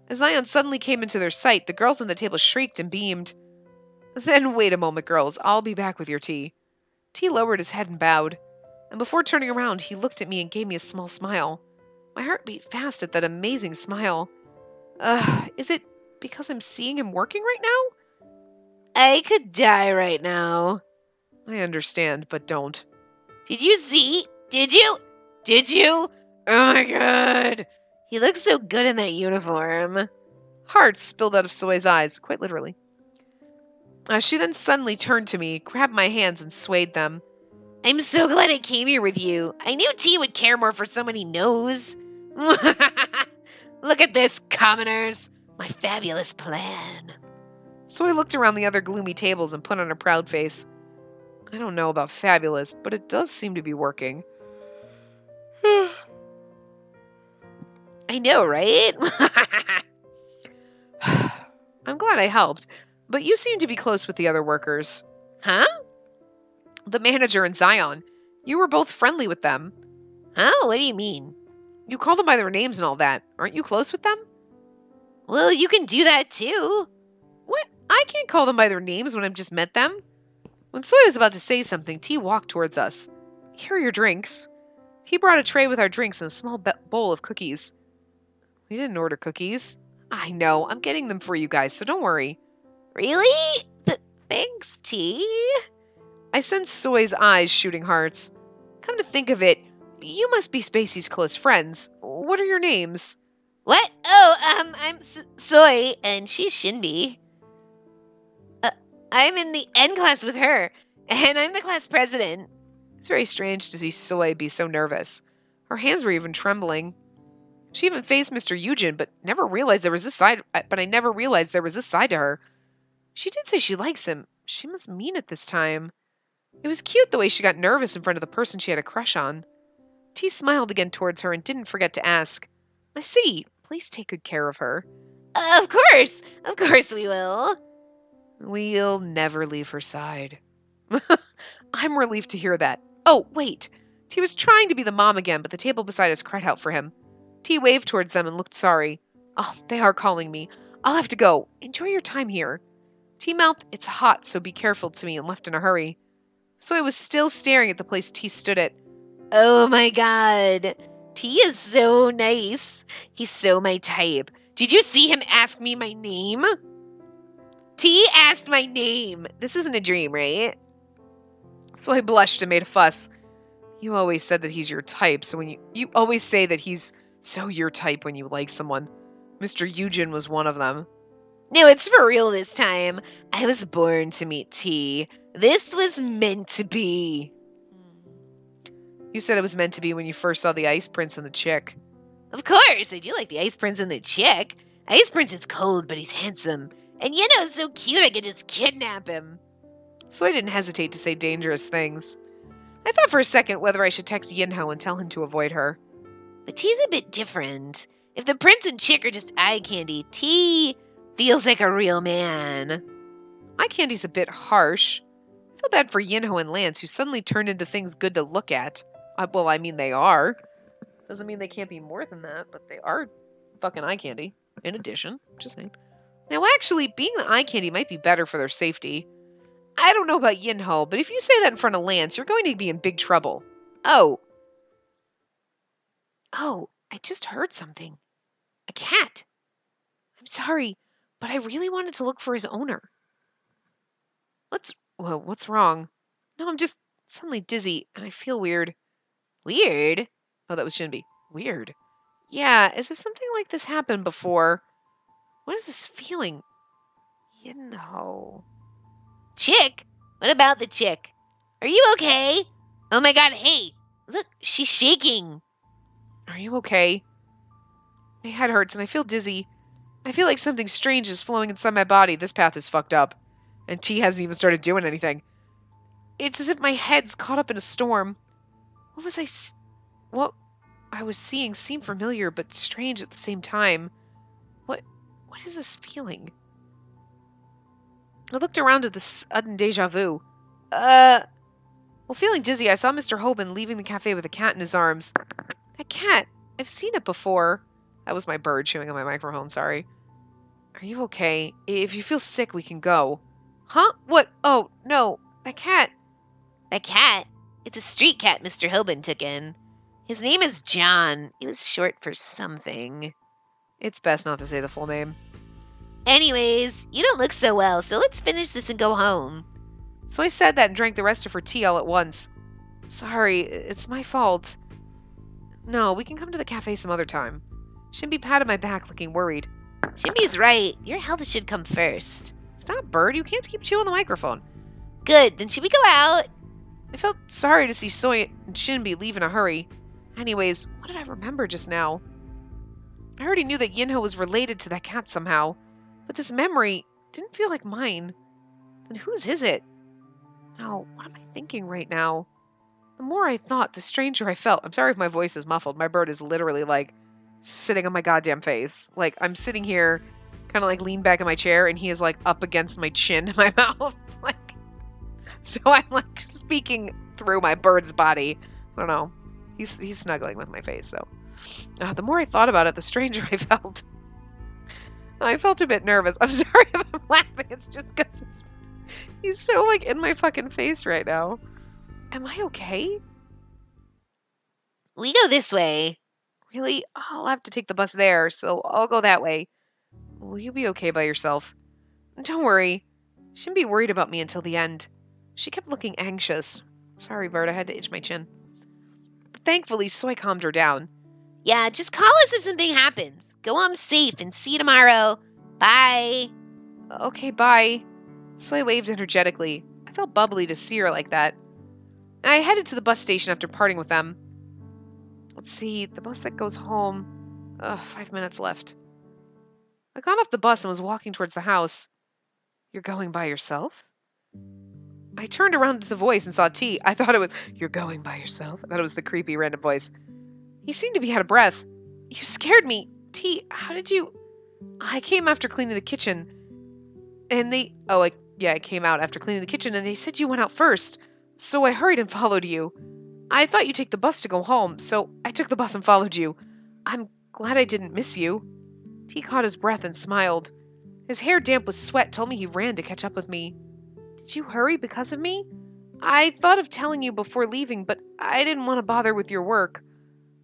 As Zion suddenly came into their sight, the girls on the table shrieked and beamed. Then wait a moment, girls. I'll be back with your tea. T lowered his head and bowed. And before turning around, he looked at me and gave me a small smile. My heart beat fast at that amazing smile. Is it because I'm seeing him working right now?
I could die right now.
I understand, but don't.
Did you see? Did you? Did you? Oh my god. He looks so good in that uniform.
Hearts spilled out of Soy's eyes, quite literally. She then suddenly turned to me, grabbed my hands, and swayed them.
I'm so glad I came here with you. I knew T would care more for someone he knows. Look at this, commoners. My fabulous plan.
Soy looked around the other gloomy tables and put on a proud face. I don't know about fabulous, but it does seem to be working.
I know, right?
I'm glad I helped, but you seem to be close with the other workers.
Huh?
The manager and Zion. You were both friendly with them.
Huh? What do you mean?
You call them by their names and all that. Aren't you close with them?
Well, you can do that too.
What? I can't call them by their names when I've just met them. When Soy was about to say something, T walked towards us. Here are your drinks. He brought a tray with our drinks and a small bowl of cookies. We didn't order cookies. I know. I'm getting them for you guys, so don't worry.
Really? Thanks, T.
I sensed Soy's eyes shooting hearts. Come to think of it, you must be Spacey's close friends. What are your names?
What? Oh, I'm Soy, and she's Shinbi. I'm in the N class with her, and I'm the class president.
It's very strange to see Soy be so nervous. Her hands were even trembling. She even faced Mr. Eugen, but I never realized there was this side to her. She did say she likes him. She must mean it this time. It was cute the way she got nervous in front of the person she had a crush on. T smiled again towards her and didn't forget to ask, I see. Please take good care of her.
Of course we will.
We'll never leave her side. I'm relieved to hear that. Oh, wait. T was trying to be the mom again, but the table beside us cried out for him. T waved towards them and looked sorry. Oh, they are calling me. I'll have to go. Enjoy your time here. T mouthed, it's hot, so be careful to me, and left in a hurry. So I was still staring at the place T stood at.
Oh my god. T is so nice. He's so my type. Did you see him ask me my name? T asked my name. This isn't a dream, right?
So I blushed and made a fuss. You always said that he's your type, so when you always say that he's so your type when you like someone. Mr. Eugen was one of them.
No, it's for real this time. I was born to meet T. This was meant to be.
You said it was meant to be when you first saw the Ice Prince and the chick.
Of course, I do like the Ice Prince and the chick. Ice Prince is cold, but he's handsome. And Yeno's so cute I could just kidnap him.
So I didn't hesitate to say dangerous things. I thought for a second whether I should text Yinho and tell him to avoid her.
But T's a bit different. If the prince and chick are just eye candy, T feels like a real man.
Eye candy's a bit harsh. I feel bad for Yinho and Lance, who suddenly turned into things good to look at. Well, I mean, they are. Doesn't mean they can't be more than that, but they are fucking eye candy. In addition, just saying. Now, actually, being the eye candy might be better for their safety. I don't know about Yinho, but if you say that in front of Lance, you're going to be in big trouble. Oh, I just heard something. A cat. I'm sorry, but I really wanted to look for his owner. What's wrong? No, I'm just suddenly dizzy, and I feel weird.
Weird?
Oh, that was Shinbi. Weird. Yeah, as if something like this happened before. What is this feeling?
Chick? What about the chick? Are you okay? Oh my god, hey! Look, she's shaking.
Are you okay? My head hurts and I feel dizzy. I feel like something strange is flowing inside my body. This path is fucked up. And T hasn't even started doing anything. It's as if my head's caught up in a storm. What I was seeing seemed familiar but strange at the same time. What is this feeling? I looked around at the sudden deja vu. While feeling dizzy, I saw Mr. Hoban leaving the cafe with a cat in his arms. That cat! I've seen it before. That was my bird chewing on my microphone, sorry. Are you okay? If you feel sick, we can go. Huh? What? Oh, no. That cat.
A cat? It's a street cat Mr. Hoban took in. His name is John. It was short for something.
It's best not to say the full name.
Anyways, you don't look so well, so let's finish this and go home.
So I said that and drank the rest of her tea all at once. Sorry, it's my fault. No, we can come to the cafe some other time. Shimby patted my back, looking worried.
Shimby's right. Your health should come first.
Stop, Bird. You can't keep chewing the microphone.
Good. Then should we go out?
I felt sorry to see Soy and Shimby leave in a hurry. Anyways, what did I remember just now? I already knew that Yinho was related to that cat somehow, but this memory didn't feel like mine. Then whose is it? No, what am I thinking right now? The more I thought, the stranger I felt. I'm sorry if my voice is muffled. My bird is literally, like, sitting on my goddamn face. Like, I'm sitting here, kind of, like, leaned back in my chair, and he is, like, up against my chin in my mouth. Like, so I'm, like, speaking through my bird's body. I don't know. He's snuggling with my face, so. The more I thought about it, the stranger I felt. I felt a bit nervous. I'm sorry if I'm laughing. It's just because he's so, like, in my fucking face right now. Am I okay?
We go this way.
Really? I'll have to take the bus there, so I'll go that way. Will you be okay by yourself? Don't worry. Shouldn't be worried about me until the end. She kept looking anxious. Sorry, Bert, I had to itch my chin. But thankfully, Soy calmed her down.
Yeah, just call us if something happens. Go home safe and see you tomorrow. Bye.
Okay, bye. Soy waved energetically. I felt bubbly to see her like that. I headed to the bus station after parting with them. Let's see, the bus that goes home. 5 minutes left. I got off the bus and was walking towards the house. You're going by yourself? I turned around to the voice and saw T. I thought it was, you're going by yourself? I thought it was the creepy random voice. He seemed to be out of breath. You scared me. T, how did you... I came after cleaning the kitchen. And they... I came out after cleaning the kitchen and they said you went out first. So I hurried and followed you. I thought you'd take the bus to go home, so I took the bus and followed you. I'm glad I didn't miss you. T caught his breath and smiled. His hair damp with sweat told me he ran to catch up with me. Did you hurry because of me? I thought of telling you before leaving, but I didn't want to bother with your work.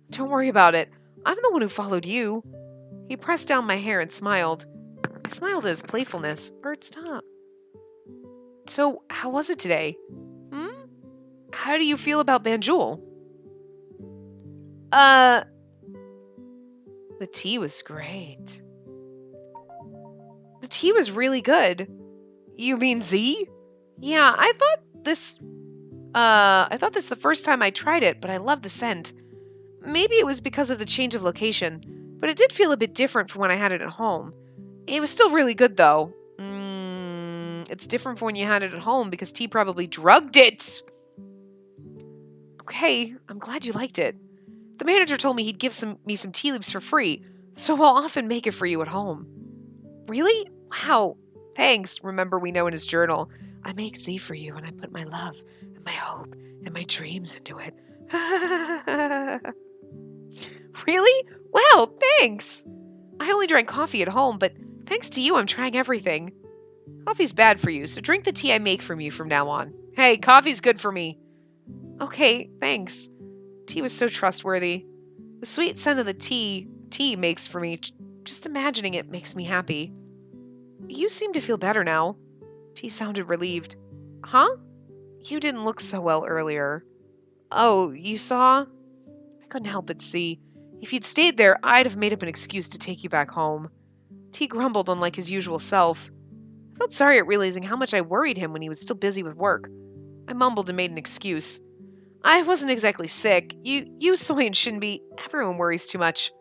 Don't worry about it. I'm the one who followed you. He pressed down my hair and smiled. I smiled at his playfulness. Bert, stop. So, how was it today? How do you feel about Banjul? The tea was great. The tea was really good. You mean Z? Yeah, I thought this the first time I tried it, but I loved the scent. Maybe it was because of the change of location, but it did feel a bit different from when I had it at home. It was still really good, though. It's different from when you had it at home because T probably drugged it. Okay, I'm glad you liked it. The manager told me he'd give me some tea leaves for free, so I'll often make it for you at home. Really? Wow. Thanks. Remember, we know in his journal, I make Z for you and I put my love and my hope and my dreams into it. Really? Wow, thanks. I only drank coffee at home, but thanks to you, I'm trying everything. Coffee's bad for you, so drink the tea I make from you from now on. Hey, coffee's good for me. Okay, thanks. Tea was so trustworthy. The sweet scent of the tea makes for me, just imagining it makes me happy. You seem to feel better now. Tea sounded relieved. Huh? You didn't look so well earlier. Oh, you saw? I couldn't help but see. If you'd stayed there, I'd have made up an excuse to take you back home. T grumbled unlike his usual self. I felt sorry at realizing how much I worried him when he was still busy with work. I mumbled and made an excuse. I wasn't exactly sick. You, Soy and Shinbi, everyone worries too much.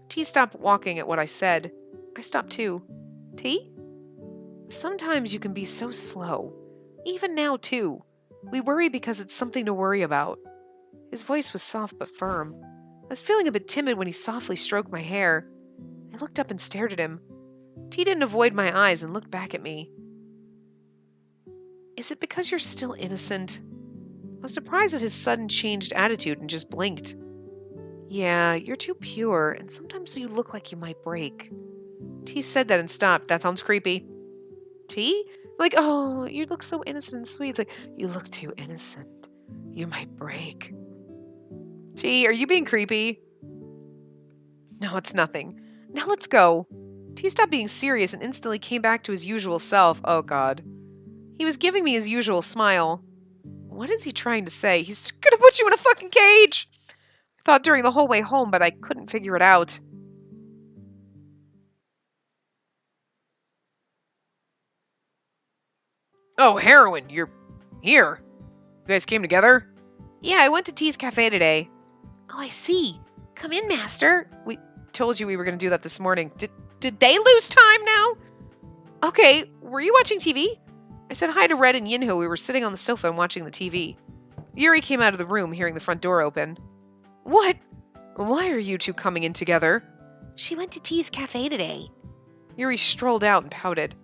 T stopped walking at what I said. I stopped too. T? Sometimes you can be so slow. Even now, too. We worry because it's something to worry about. His voice was soft but firm. I was feeling a bit timid when he softly stroked my hair. I looked up and stared at him. T didn't avoid my eyes and looked back at me. Is it because you're still innocent? I was surprised at his sudden changed attitude and just blinked. Yeah, you're too pure, and sometimes you look like you might break. T said that and stopped. That sounds creepy. T? Like, oh, you look so innocent and sweet. It's like, you look too innocent. You might break. T, are you being creepy? No, it's nothing. Now let's go. T stopped being serious and instantly came back to his usual self. Oh, God. He was giving me his usual smile. What is he trying to say? He's gonna put you in a fucking cage! I thought during the whole way home, but I couldn't figure it out. Oh, heroin, you're here. You guys came together? Yeah, I went to T's Cafe today. Oh, I see. Come in, Master. We told you we were going to do that this morning. Did they lose time now? Okay, were you watching TV? I said hi to Red and Yinho. We were sitting on the sofa and watching the TV. Yuri came out of the room, hearing the front door open. What? Why are you two coming in together? She went to T's Cafe today. Yuri strolled out and pouted.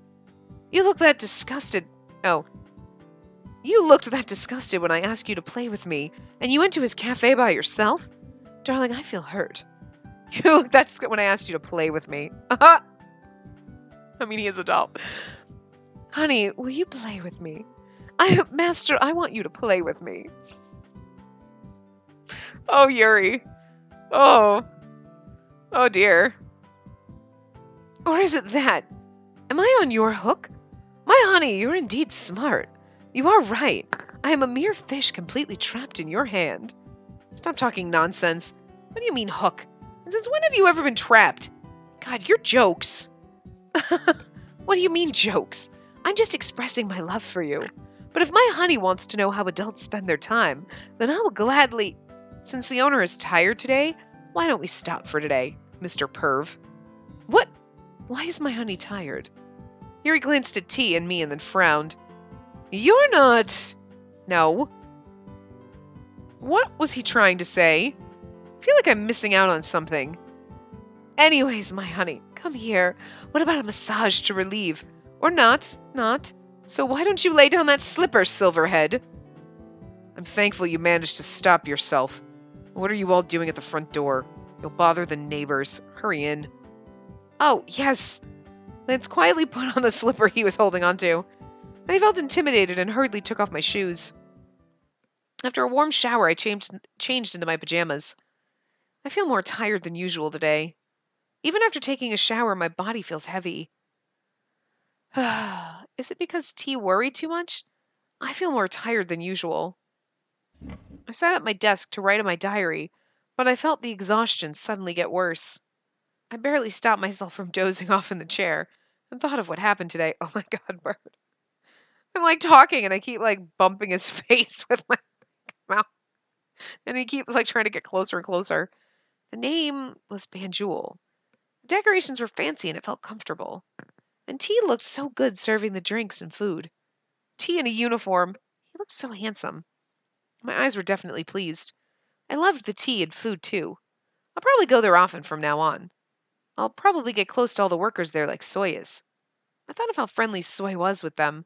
You look that disgusted. Oh. You looked that disgusted when I asked you to play with me, and you went to his cafe by yourself? Darling, I feel hurt. You looked that disgusted when I asked you to play with me. I mean, he is a doll. Honey, will you play with me? Master, I want you to play with me. Oh, Yuri. Oh. Oh, dear. Or is it that? Am I on your hook? My honey, you're indeed smart. You are right. I am a mere fish completely trapped in your hand. Stop talking nonsense. What do you mean hook? And since when have you ever been trapped? God, your jokes. What do you mean jokes? I'm just expressing my love for you. But if my honey wants to know how adults spend their time, then I will gladly... Since the owner is tired today, why don't we stop for today, Mr. Perv? What? Why is my honey tired? Yuri glanced at T and me and then frowned. You're not... No. What was he trying to say? I feel like I'm missing out on something. Anyways, my honey, come here. What about a massage to relieve? Or not. So why don't you lay down that slipper, Silverhead? I'm thankful you managed to stop yourself. What are you all doing at the front door? You'll bother the neighbors. Hurry in. Oh, yes. Lance quietly put on the slipper he was holding onto. I felt intimidated and hurriedly took off my shoes. After a warm shower, I changed into my pajamas. I feel more tired than usual today. Even after taking a shower, my body feels heavy. Is it because T worried too much? I feel more tired than usual. I sat at my desk to write in my diary, but I felt the exhaustion suddenly get worse. I barely stopped myself from dozing off in the chair and thought of what happened today. Oh my God, Bert. I'm like talking and I keep like bumping his face with my mouth. And he keeps like trying to get closer and closer. The name was Banjul. The decorations were fancy and it felt comfortable. And T looked so good serving the drinks and food. T in a uniform. He looked so handsome. My eyes were definitely pleased. I loved the tea and food too. I'll probably go there often from now on. I'll probably get close to all the workers there like Soy is. I thought of how friendly Soy was with them.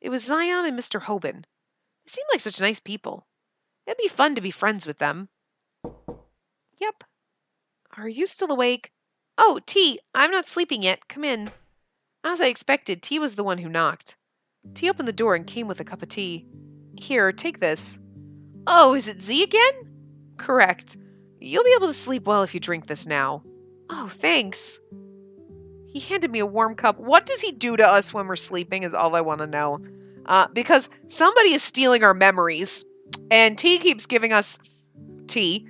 It was Zion and Mr. Hoban. They seemed like such nice people. It'd be fun to be friends with them. Yep. Are you still awake? Oh, T, I'm not sleeping yet. Come in. As I expected, T was the one who knocked. T opened the door and came with a cup of tea. Here, take this. Oh, is it Z again? Correct. You'll be able to sleep well if you drink this now. Oh, thanks. He handed me a warm cup. What does he do to us when we're sleeping is all I want to know. Because somebody is stealing our memories. And T keeps giving us tea.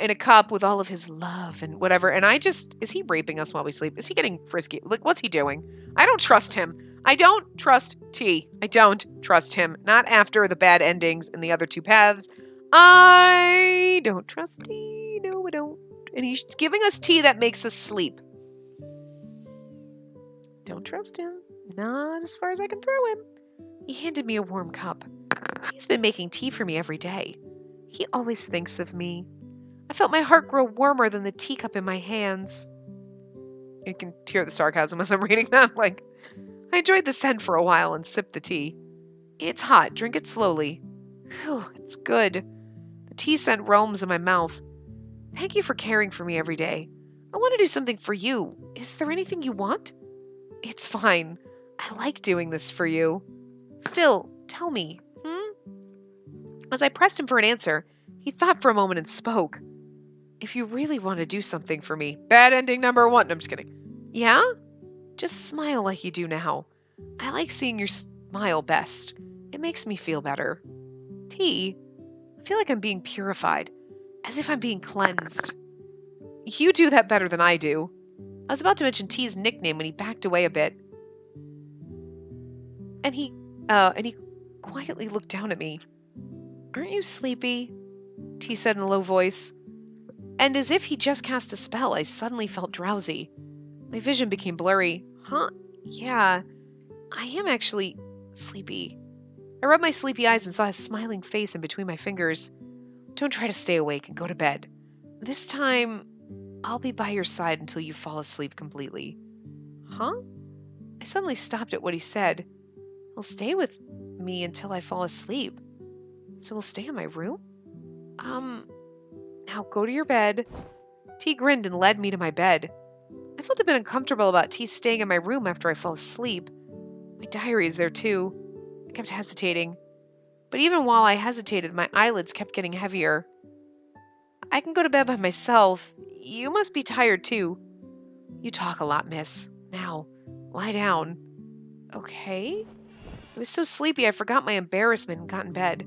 in a cup with all of his love and whatever. And is he raping us while we sleep? Is he getting frisky? Like, what's he doing? I don't trust him. I don't trust T. I don't trust him. Not after the bad endings in the other two paths. I don't trust T. No, I don't. And he's giving us tea that makes us sleep. Don't trust him. Not as far as I can throw him. He handed me a warm cup. He's been making tea for me every day. He always thinks of me. I felt my heart grow warmer than the teacup in my hands. You can hear the sarcasm as I'm reading that. Like, I enjoyed the scent for a while and sipped the tea. It's hot. Drink it slowly. Whew, it's good. The tea scent roams in my mouth. Thank you for caring for me every day. I want to do something for you. Is there anything you want? It's fine. I like doing this for you. Still, tell me, As I pressed him for an answer, he thought for a moment and spoke. If you really want to do something for me, bad ending number 1. No, I'm just kidding. Yeah? Just smile like you do now. I like seeing your smile best. It makes me feel better. T, I feel like I'm being purified, as if I'm being cleansed. You do that better than I do. I was about to mention T's nickname when he backed away a bit. And he quietly looked down at me. Aren't you sleepy? T said in a low voice. And as if he just cast a spell, I suddenly felt drowsy. My vision became blurry. Huh? Yeah, I am actually sleepy. I rubbed my sleepy eyes and saw his smiling face in between my fingers. Don't try to stay awake and go to bed. This time, I'll be by your side until you fall asleep completely. Huh? I suddenly stopped at what he said. He'll stay with me until I fall asleep. So we'll stay in my room? Now go to your bed. T grinned and led me to my bed. I felt a bit uncomfortable about T staying in my room after I fell asleep. My diary is there too. I kept hesitating. But even while I hesitated, my eyelids kept getting heavier. I can go to bed by myself. You must be tired too. You talk a lot, miss. Now, lie down. Okay? I was so sleepy I forgot my embarrassment and got in bed.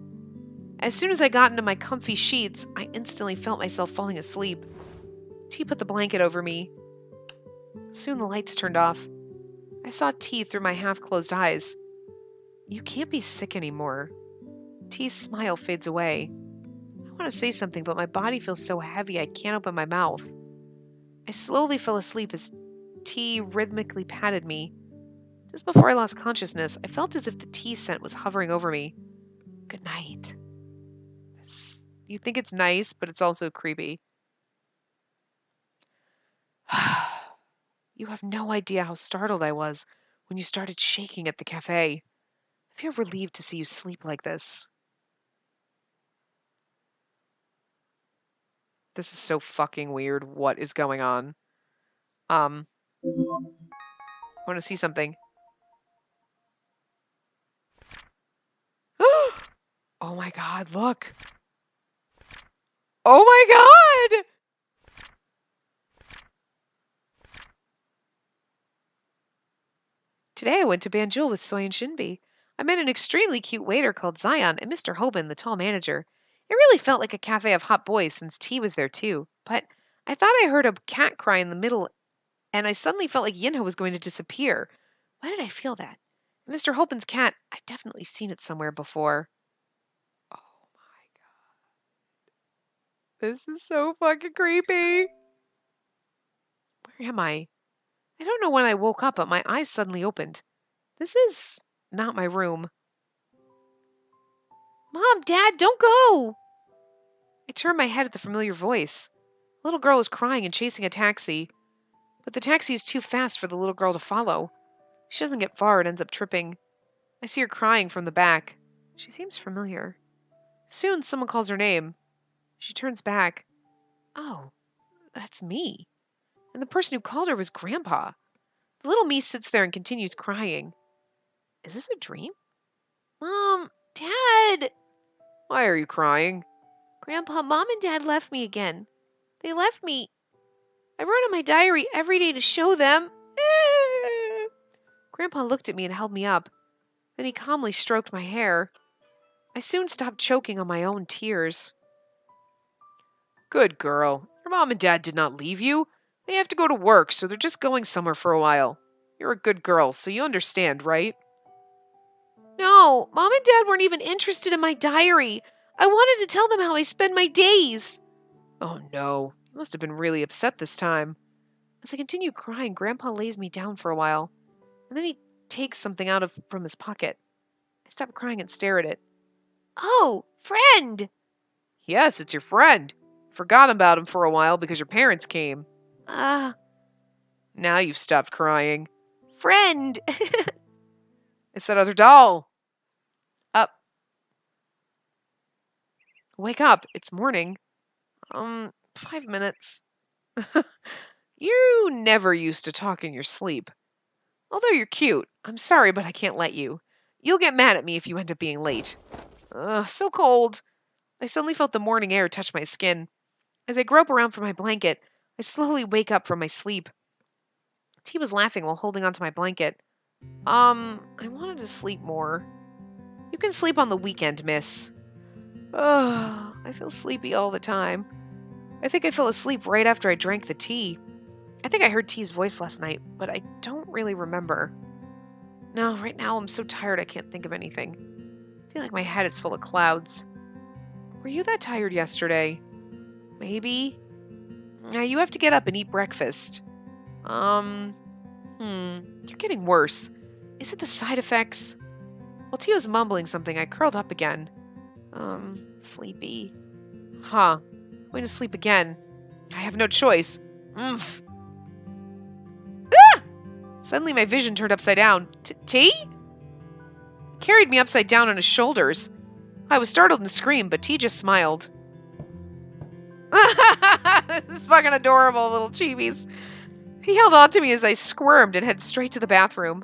As soon as I got into my comfy sheets, I instantly felt myself falling asleep. T put the blanket over me. Soon the lights turned off. I saw T through my half-closed eyes. You can't be sick anymore. T's smile fades away. I want to say something, but my body feels so heavy I can't open my mouth. I slowly fell asleep as T rhythmically patted me. Just before I lost consciousness, I felt as if the tea scent was hovering over me. Good night. You think it's nice, but it's also creepy. You have no idea how startled I was when you started shaking at the cafe. I feel relieved to see you sleep like this. This is so fucking weird. What is going on? I want to see something. Oh my god, look. Oh my god! Today I went to Banjul with Soy and Shinbi. I met an extremely cute waiter called Zion and Mr. Hoban, the tall manager. It really felt like a cafe of hot boys since T was there too. But I thought I heard a cat cry in the middle, and I suddenly felt like Yinho was going to disappear. Why did I feel that? Mr. Hoban's cat, I'd definitely seen it somewhere before. Oh my god. This is so fucking creepy. Where am I? I don't know when I woke up, but my eyes suddenly opened. This is not my room. Mom, Dad, don't go! I turned my head at the familiar voice. The little girl is crying and chasing a taxi. But the taxi is too fast for the little girl to follow. She doesn't get far and ends up tripping. I see her crying from the back. She seems familiar. Soon someone calls her name. She turns back. Oh, that's me. And the person who called her was Grandpa. The little me sits there and continues crying. Is this a dream? Mom, Dad! Why are you crying? Grandpa, Mom and Dad left me again. They left me. I wrote in my diary every day to show them. Grandpa looked at me and held me up. Then he calmly stroked my hair. I soon stopped choking on my own tears. Good girl. Your mom and dad did not leave you. They have to go to work, so they're just going somewhere for a while. You're a good girl, so you understand, right?
No, Mom and Dad weren't even interested in my diary. I wanted to tell them how I spend my days.
Oh no, you must have been really upset this time. As I continue crying, Grandpa lays me down for a while, and then he takes something from his pocket. I stop crying and stare at it.
Oh, friend!
Yes, it's your friend. Forgot about him for a while because your parents came.
Ah,
Now you've stopped crying.
friend!
It's that other doll. Up. Wake up. It's morning. 5 minutes. You never used to talk in your sleep. Although you're cute, I'm sorry, but I can't let you. You'll get mad at me if you end up being late. Ugh, so cold. I suddenly felt the morning air touch my skin. As I grope around for my blanket, I slowly wake up from my sleep. T was laughing while holding onto my blanket. I wanted to sleep more. You can sleep on the weekend, miss. Ugh, I feel sleepy all the time. I think I fell asleep right after I drank the tea. I think I heard T's voice last night, but I don't really remember. No, right now I'm so tired I can't think of anything. I feel like my head is full of clouds. Were you that tired yesterday? Maybe. Now you have to get up and eat breakfast. You're getting worse. Is it the side effects? While T was mumbling something, I curled up again. Sleepy. Huh. Going to sleep again. I have no choice. Oomph. Ah! Suddenly my vision turned upside down. T? He carried me upside down on his shoulders. I was startled and screamed, but T just smiled. This is fucking adorable, little chibies. He held on to me as I squirmed and headed straight to the bathroom.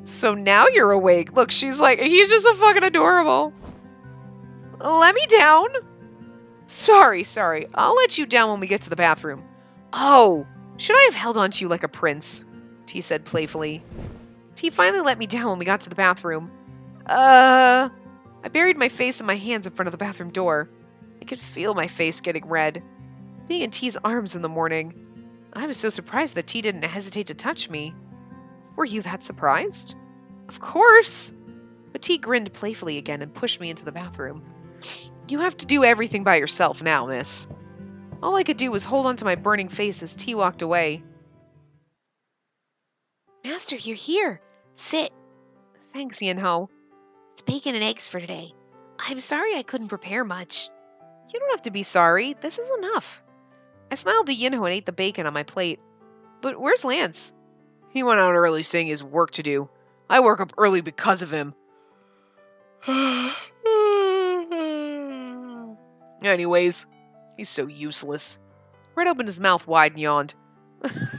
So now you're awake. Look, she's like, he's just so fucking adorable. Let me down. Sorry. I'll let you down when we get to the bathroom. Oh, should I have held on to you like a prince? T said playfully. T finally let me down when we got to the bathroom. I buried my face in my hands in front of the bathroom door. I could feel my face getting red. Being in T's arms in the morning, I was so surprised that T didn't hesitate to touch me. Were you that surprised? Of course. But T grinned playfully again and pushed me into the bathroom. You have to do everything by yourself now, miss. All I could do was hold onto my burning face as T walked away.
Master, you're here. Sit.
Thanks, Yinho.
It's bacon and eggs for today. I'm sorry I couldn't prepare much.
You don't have to be sorry. This is enough. I smiled to Yinho and ate the bacon on my plate. But where's Lance? He went out early saying he has work to do. I woke up early because of him. Anyways, he's so useless. Red opened his mouth wide and yawned.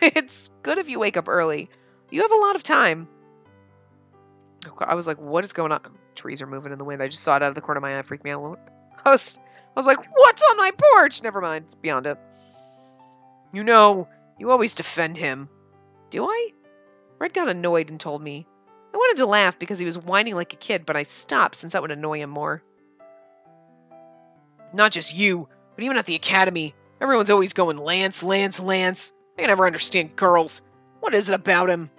It's good if you wake up early. You have a lot of time. I was like, what is going on? Trees are moving in the wind. I just saw it out of the corner of my eye. It freaked me out a little. I was like, what's on my porch? Never mind. It's beyond it. You know, you always defend him. Do I? Red got annoyed and told me. I wanted to laugh because he was whining like a kid, but I stopped since that would annoy him more. Not just you, but even at the academy. Everyone's always going, Lance. I can never understand girls. What is it about him?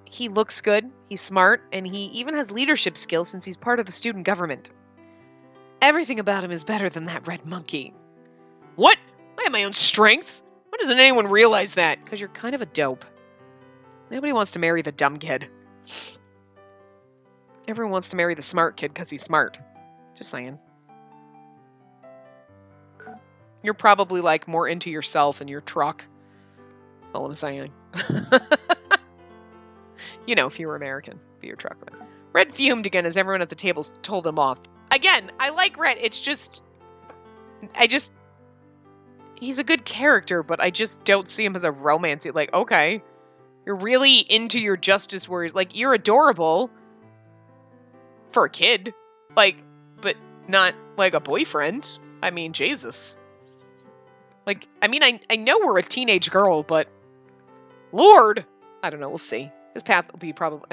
He looks good, he's smart, and he even has leadership skills since he's part of the student government. Everything about him is better than that red monkey. What? I have my own strengths. Why doesn't anyone realize that? Because you're kind of a dope. Nobody wants to marry the dumb kid. Everyone wants to marry the smart kid because he's smart. Just saying. You're probably like more into yourself and your truck. That's all I'm saying. You know, if you were American, be your truck. Red fumed again as everyone at the table told him off. Again, I like Red. It's just... He's a good character, but I just don't see him as a romance. Like, okay. You're really into your justice warriors. Like, you're adorable. For a kid. Like, but not like a boyfriend. I mean, Jesus. Like, I mean, I know we're a teenage girl, but... Lord! I don't know, we'll see. His path will be probably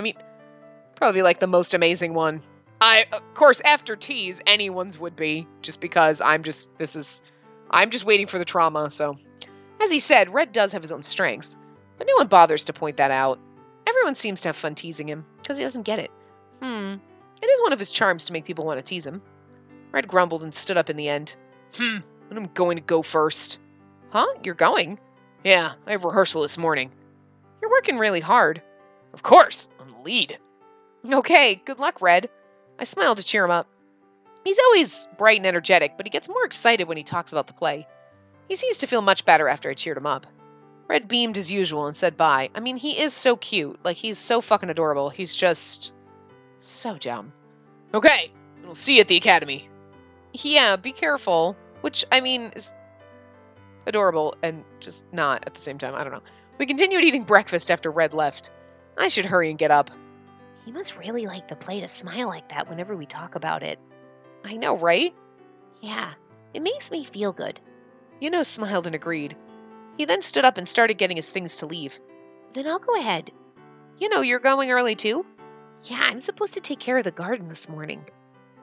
like the most amazing one. Of course, after T's, anyone's would be. Just because I'm I'm just waiting for the trauma, so. As he said, Red does have his own strengths, but no one bothers to point that out. Everyone seems to have fun teasing him, because he doesn't get it. It is one of his charms to make people want to tease him. Red grumbled and stood up in the end. And I'm going to go first. Huh? You're going? Yeah, I have rehearsal this morning. You're working really hard. Of course, I'm the lead. Okay, good luck, Red. I smiled to cheer him up. He's always bright and energetic, but he gets more excited when he talks about the play. He seems to feel much better after I cheered him up. Red beamed as usual and said bye. I mean, he is so cute. Like, he's so fucking adorable. He's just so dumb. Okay, we'll see you at the academy. Yeah, be careful. Which, I mean, is adorable and just not at the same time. I don't know. We continued eating breakfast after Red left. I should hurry and get up.
He must really like the play to smile like that whenever we talk about it.
I know, right?
Yeah, it makes me feel good.
Smiled and agreed. He then stood up and started getting his things to leave.
Then I'll go ahead.
You're going early too?
Yeah, I'm supposed to take care of the garden this morning.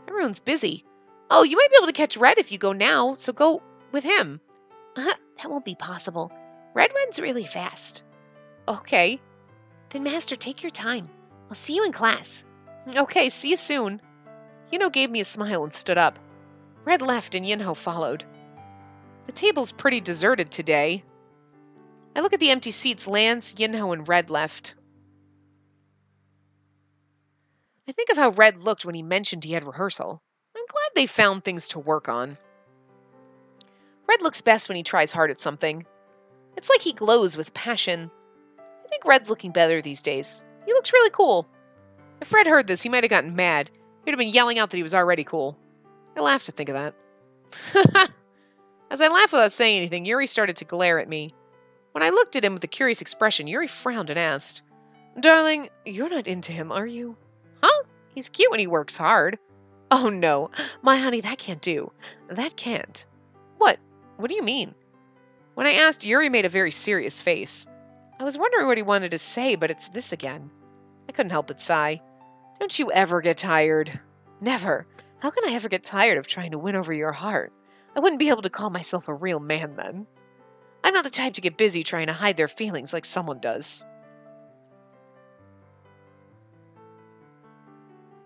Everyone's busy. Oh, you might be able to catch Red if you go now, so go with him.
That won't be possible. Red runs really fast.
Okay.
Then, Master, take your time. I'll see you in class.
Okay, see you soon. Gave me a smile and stood up. Red left and Yinho followed. The table's pretty deserted today. I look at the empty seats. Lance, Yinho, and Red left. I think of how Red looked when he mentioned he had rehearsal. I'm glad they found things to work on. Red looks best when he tries hard at something. It's like he glows with passion. I think Red's looking better these days. He looks really cool. If Red heard this, he might have gotten mad. He'd have been yelling out that he was already cool. I laughed to think of that. As I laughed without saying anything, Yuri started to glare at me. When I looked at him with a curious expression, Yuri frowned and asked, Darling, you're not into him, are you? Huh? He's cute when he works hard. Oh no, my honey, that can't do. That can't. What? What do you mean? When I asked, Yuri made a very serious face. I was wondering what he wanted to say, but it's this again. I couldn't help but sigh. Don't you ever get tired? Never. How can I ever get tired of trying to win over your heart? I wouldn't be able to call myself a real man then. I'm not the type to get busy trying to hide their feelings like someone does.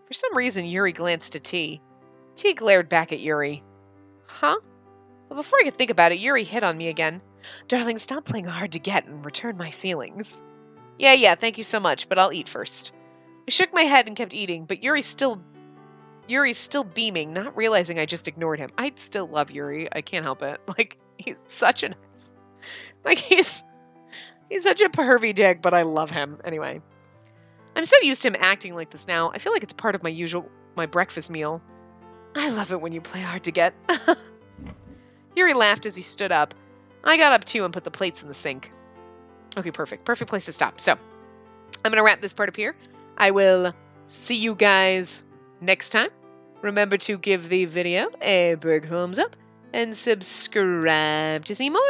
For some reason, Yuri glanced at T. T glared back at Yuri. Huh? But before I could think about it, Yuri hit on me again. Darling, stop playing hard to get and return my feelings. Yeah, thank you so much, but I'll eat first. I shook my head and kept eating, but Yuri's still beaming, not realizing I just ignored him. I still love Yuri. I can't help it. Like, he's such a nice... Like, he's such a pervy dick, but I love him. Anyway. I'm so used to him acting like this now. I feel like it's part of my breakfast meal. I love it when you play hard to get. Yuri laughed as he stood up. I got up too and put the plates in the sink. Okay, perfect. Perfect place to stop. So, I'm going to wrap this part up here. I will see you guys next time. Remember to give the video a big thumbs up and subscribe to see more.